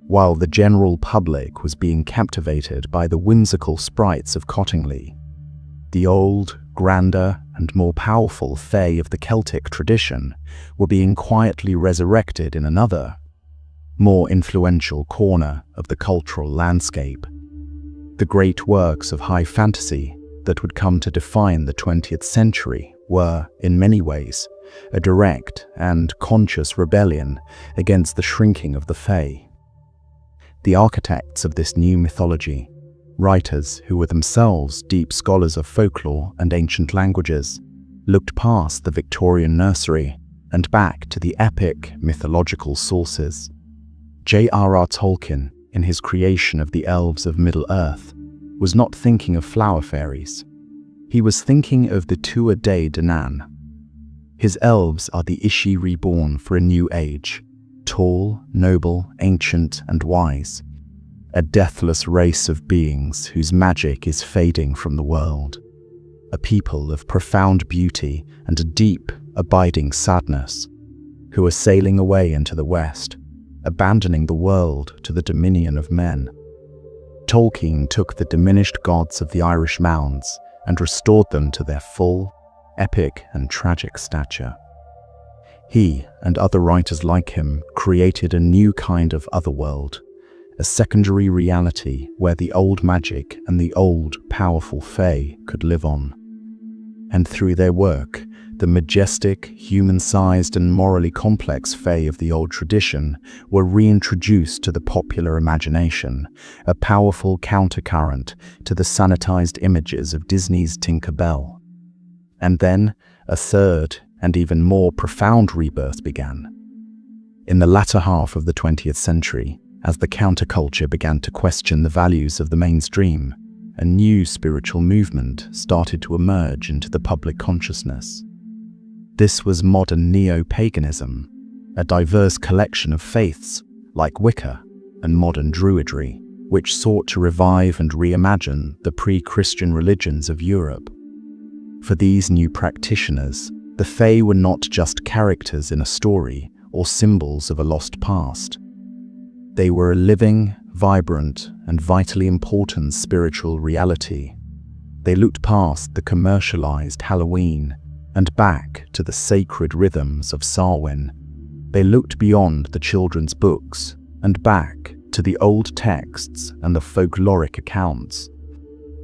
While the general public was being captivated by the whimsical sprites of Cottingley, the old, grander, and more powerful Fae of the Celtic tradition were being quietly resurrected in another, more influential corner of the cultural landscape. The great works of high fantasy that would come to define the 20th century were, in many ways, a direct and conscious rebellion against the shrinking of the Fae. The architects of this new mythology, writers who were themselves deep scholars of folklore and ancient languages, looked past the Victorian nursery and back to the epic mythological sources. J.R.R. Tolkien, in his creation of the elves of Middle-earth, was not thinking of flower fairies. He was thinking of the Tuatha Dé Danann. His elves are the Ishi reborn for a new age, tall, noble, ancient, and wise, a deathless race of beings whose magic is fading from the world, a people of profound beauty and a deep, abiding sadness, who are sailing away into the west, abandoning the world to the dominion of men. Tolkien took the diminished gods of the Irish mounds and restored them to their full, epic, and tragic stature. He and other writers like him created a new kind of otherworld, a secondary reality where the old magic and the old, powerful Fae could live on. And through their work, the majestic, human-sized and morally complex Fae of the old tradition were reintroduced to the popular imagination, a powerful countercurrent to the sanitized images of Disney's Tinker Bell. And then, a third and even more profound rebirth began. In the latter half of the 20th century, as the counterculture began to question the values of the mainstream, a new spiritual movement started to emerge into the public consciousness. This was modern neo-paganism, a diverse collection of faiths like Wicca and modern Druidry, which sought to revive and reimagine the pre-Christian religions of Europe. For these new practitioners, the Fae were not just characters in a story or symbols of a lost past. They were a living, vibrant, and vitally important spiritual reality. They looked past the commercialized Halloween and back to the sacred rhythms of Samhain. They looked beyond the children's books and back to the old texts and the folkloric accounts.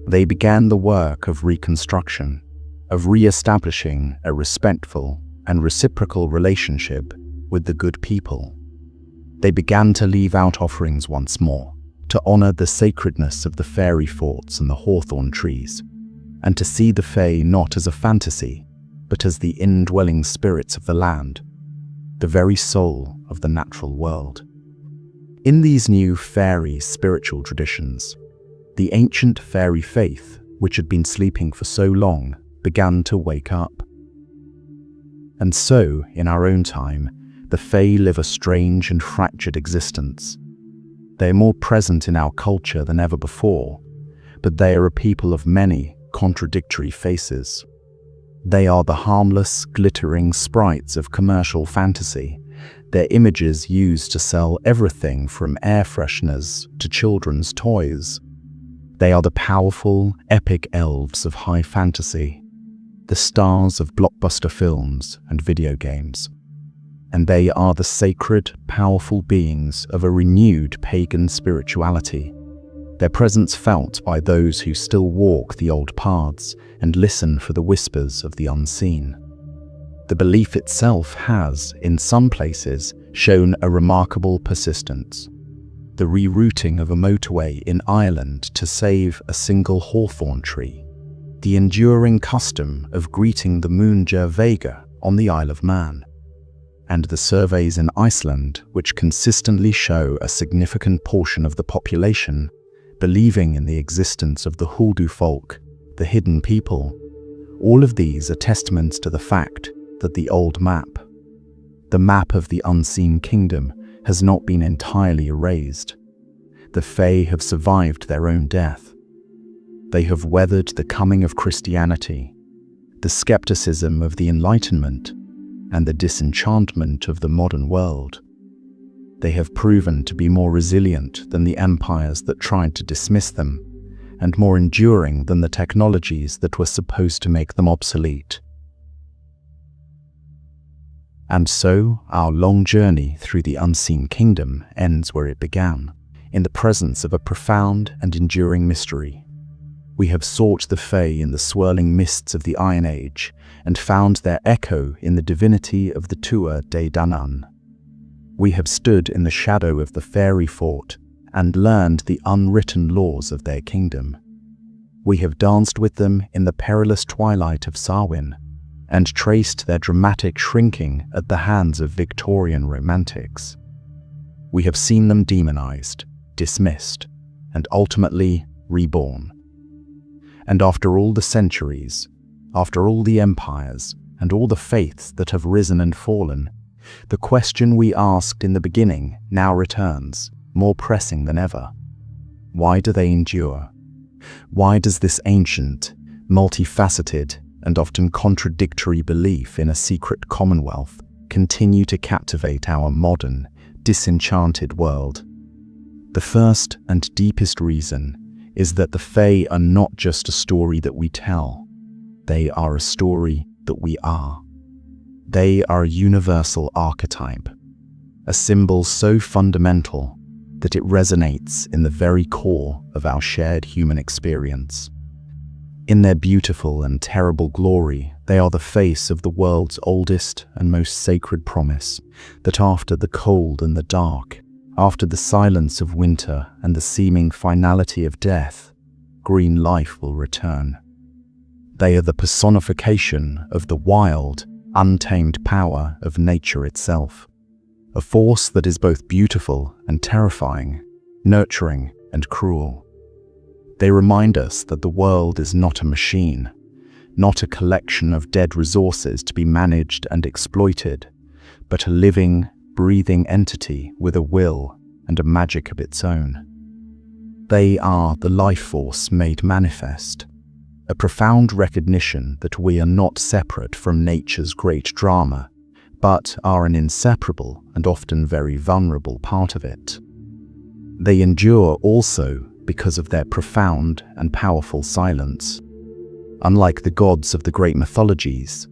They began the work of reconstruction, of re-establishing a respectful and reciprocal relationship with the good people. They began to leave out offerings once more, to honor the sacredness of the fairy forts and the hawthorn trees, and to see the Fae not as a fantasy, but as the indwelling spirits of the land, the very soul of the natural world. In these new fairy spiritual traditions, the ancient fairy faith, which had been sleeping for so long, began to wake up. And so, in our own time, the Fae live a strange and fractured existence. They are more present in our culture than ever before, but they are a people of many contradictory faces. They are the harmless, glittering sprites of commercial fantasy, their images used to sell everything from air fresheners to children's toys. They are the powerful, epic elves of high fantasy, the stars of blockbuster films and video games. And they are the sacred, powerful beings of a renewed pagan spirituality, their presence felt by those who still walk the old paths and listen for the whispers of the unseen. The belief itself has, in some places, shown a remarkable persistence. The rerouting of a motorway in Ireland to save a single hawthorn tree, the enduring custom of greeting the Muintir Vega on the Isle of Man, and the surveys in Iceland which consistently show a significant portion of the population believing in the existence of the Fae Folk, the hidden people. All of these are testaments to the fact that the old map, the map of the unseen kingdom, has not been entirely erased. The Fae have survived their own death. They have weathered the coming of Christianity, the skepticism of the Enlightenment, and the disenchantment of the modern world. They have proven to be more resilient than the empires that tried to dismiss them, and more enduring than the technologies that were supposed to make them obsolete. And so, our long journey through the unseen kingdom ends where it began, in the presence of a profound and enduring mystery. We have sought the Fae in the swirling mists of the Iron Age, and found their echo in the divinity of the Tuatha Dé Danann. We have stood in the shadow of the fairy fort and learned the unwritten laws of their kingdom. We have danced with them in the perilous twilight of Samhain, and traced their dramatic shrinking at the hands of Victorian romantics. We have seen them demonized, dismissed, and ultimately reborn. And after all the centuries, after all the empires, and all the faiths that have risen and fallen, the question we asked in the beginning now returns, more pressing than ever. Why do they endure? Why does this ancient, multifaceted, and often contradictory belief in a secret commonwealth continue to captivate our modern, disenchanted world? The first and deepest reason is that the Fae are not just a story that we tell. They are a story that we are. They are a universal archetype, a symbol so fundamental that it resonates in the very core of our shared human experience. In their beautiful and terrible glory, they are the face of the world's oldest and most sacred promise that after the cold and the dark, after the silence of winter and the seeming finality of death, green life will return. They are the personification of the wild, untamed power of nature itself, a force that is both beautiful and terrifying, nurturing and cruel. They remind us that the world is not a machine, not a collection of dead resources to be managed and exploited, but a living, breathing entity with a will and a magic of its own. They are the life force made manifest, a profound recognition that we are not separate from nature's great drama, but are an inseparable and often very vulnerable part of it. They endure also because of their profound and powerful silence. Unlike the gods of the great mythologies,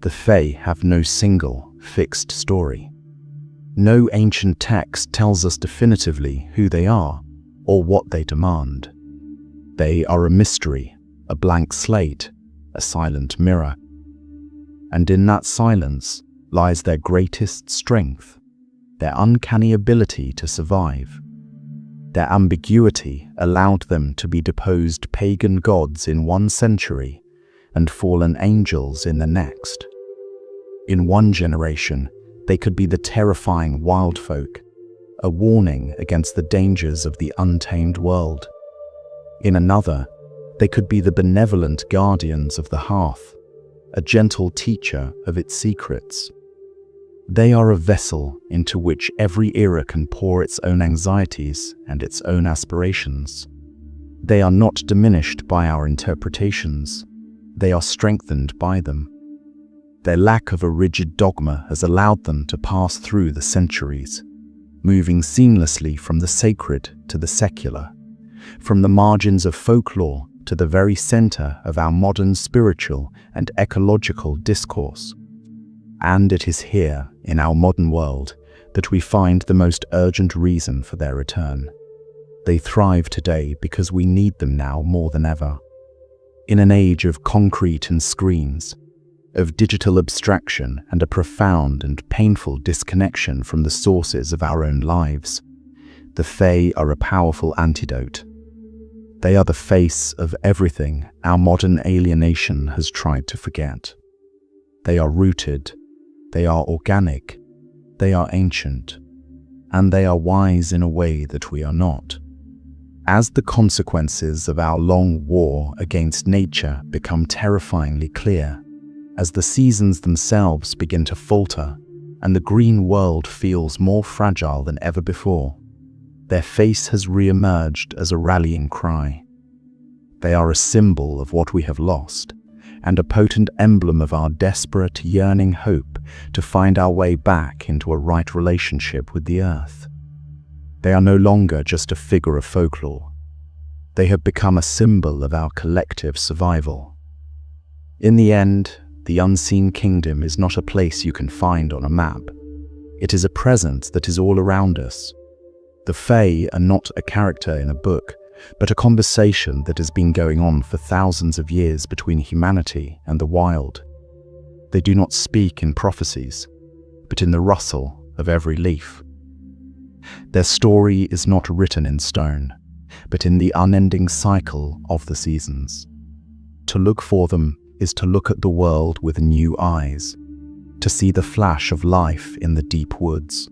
the Fae have no single, fixed story. No ancient text tells us definitively who they are or what they demand. They are a mystery, a blank slate, a silent mirror. And in that silence lies their greatest strength, their uncanny ability to survive. Their ambiguity allowed them to be deposed pagan gods in one century and fallen angels in the next. In one generation, they could be the terrifying wild folk, a warning against the dangers of the untamed world. In another, they could be the benevolent guardians of the hearth, a gentle teacher of its secrets. They are a vessel into which every era can pour its own anxieties and its own aspirations. They are not diminished by our interpretations. They are strengthened by them. Their lack of a rigid dogma has allowed them to pass through the centuries, moving seamlessly from the sacred to the secular, from the margins of folklore to the very center of our modern spiritual and ecological discourse. And it is here, in our modern world, that we find the most urgent reason for their return. They thrive today because we need them now more than ever. In an age of concrete and screens, of digital abstraction and a profound and painful disconnection from the sources of our own lives, the Fae are a powerful antidote. They are the face of everything our modern alienation has tried to forget. They are rooted, they are organic, they are ancient, and they are wise in a way that we are not. As the consequences of our long war against nature become terrifyingly clear, as the seasons themselves begin to falter, and the green world feels more fragile than ever before, their face has re-emerged as a rallying cry. They are a symbol of what we have lost, and a potent emblem of our desperate, yearning hope to find our way back into a right relationship with the earth. They are no longer just a figure of folklore. They have become a symbol of our collective survival. In the end, the unseen kingdom is not a place you can find on a map. It is a presence that is all around us. The Fae are not a character in a book, but a conversation that has been going on for thousands of years between humanity and the wild. They do not speak in prophecies, but in the rustle of every leaf. Their story is not written in stone, but in the unending cycle of the seasons. To look for them is to look at the world with new eyes, to see the flash of life in the deep woods,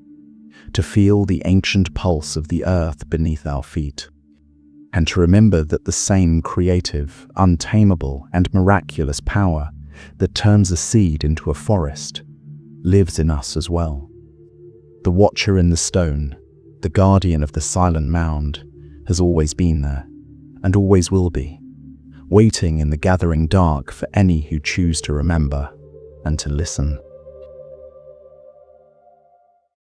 to feel the ancient pulse of the earth beneath our feet, and to remember that the same creative, untamable, and miraculous power that turns a seed into a forest lives in us as well. The watcher in the stone, the guardian of the silent mound, has always been there, and always will be, waiting in the gathering dark for any who choose to remember and to listen.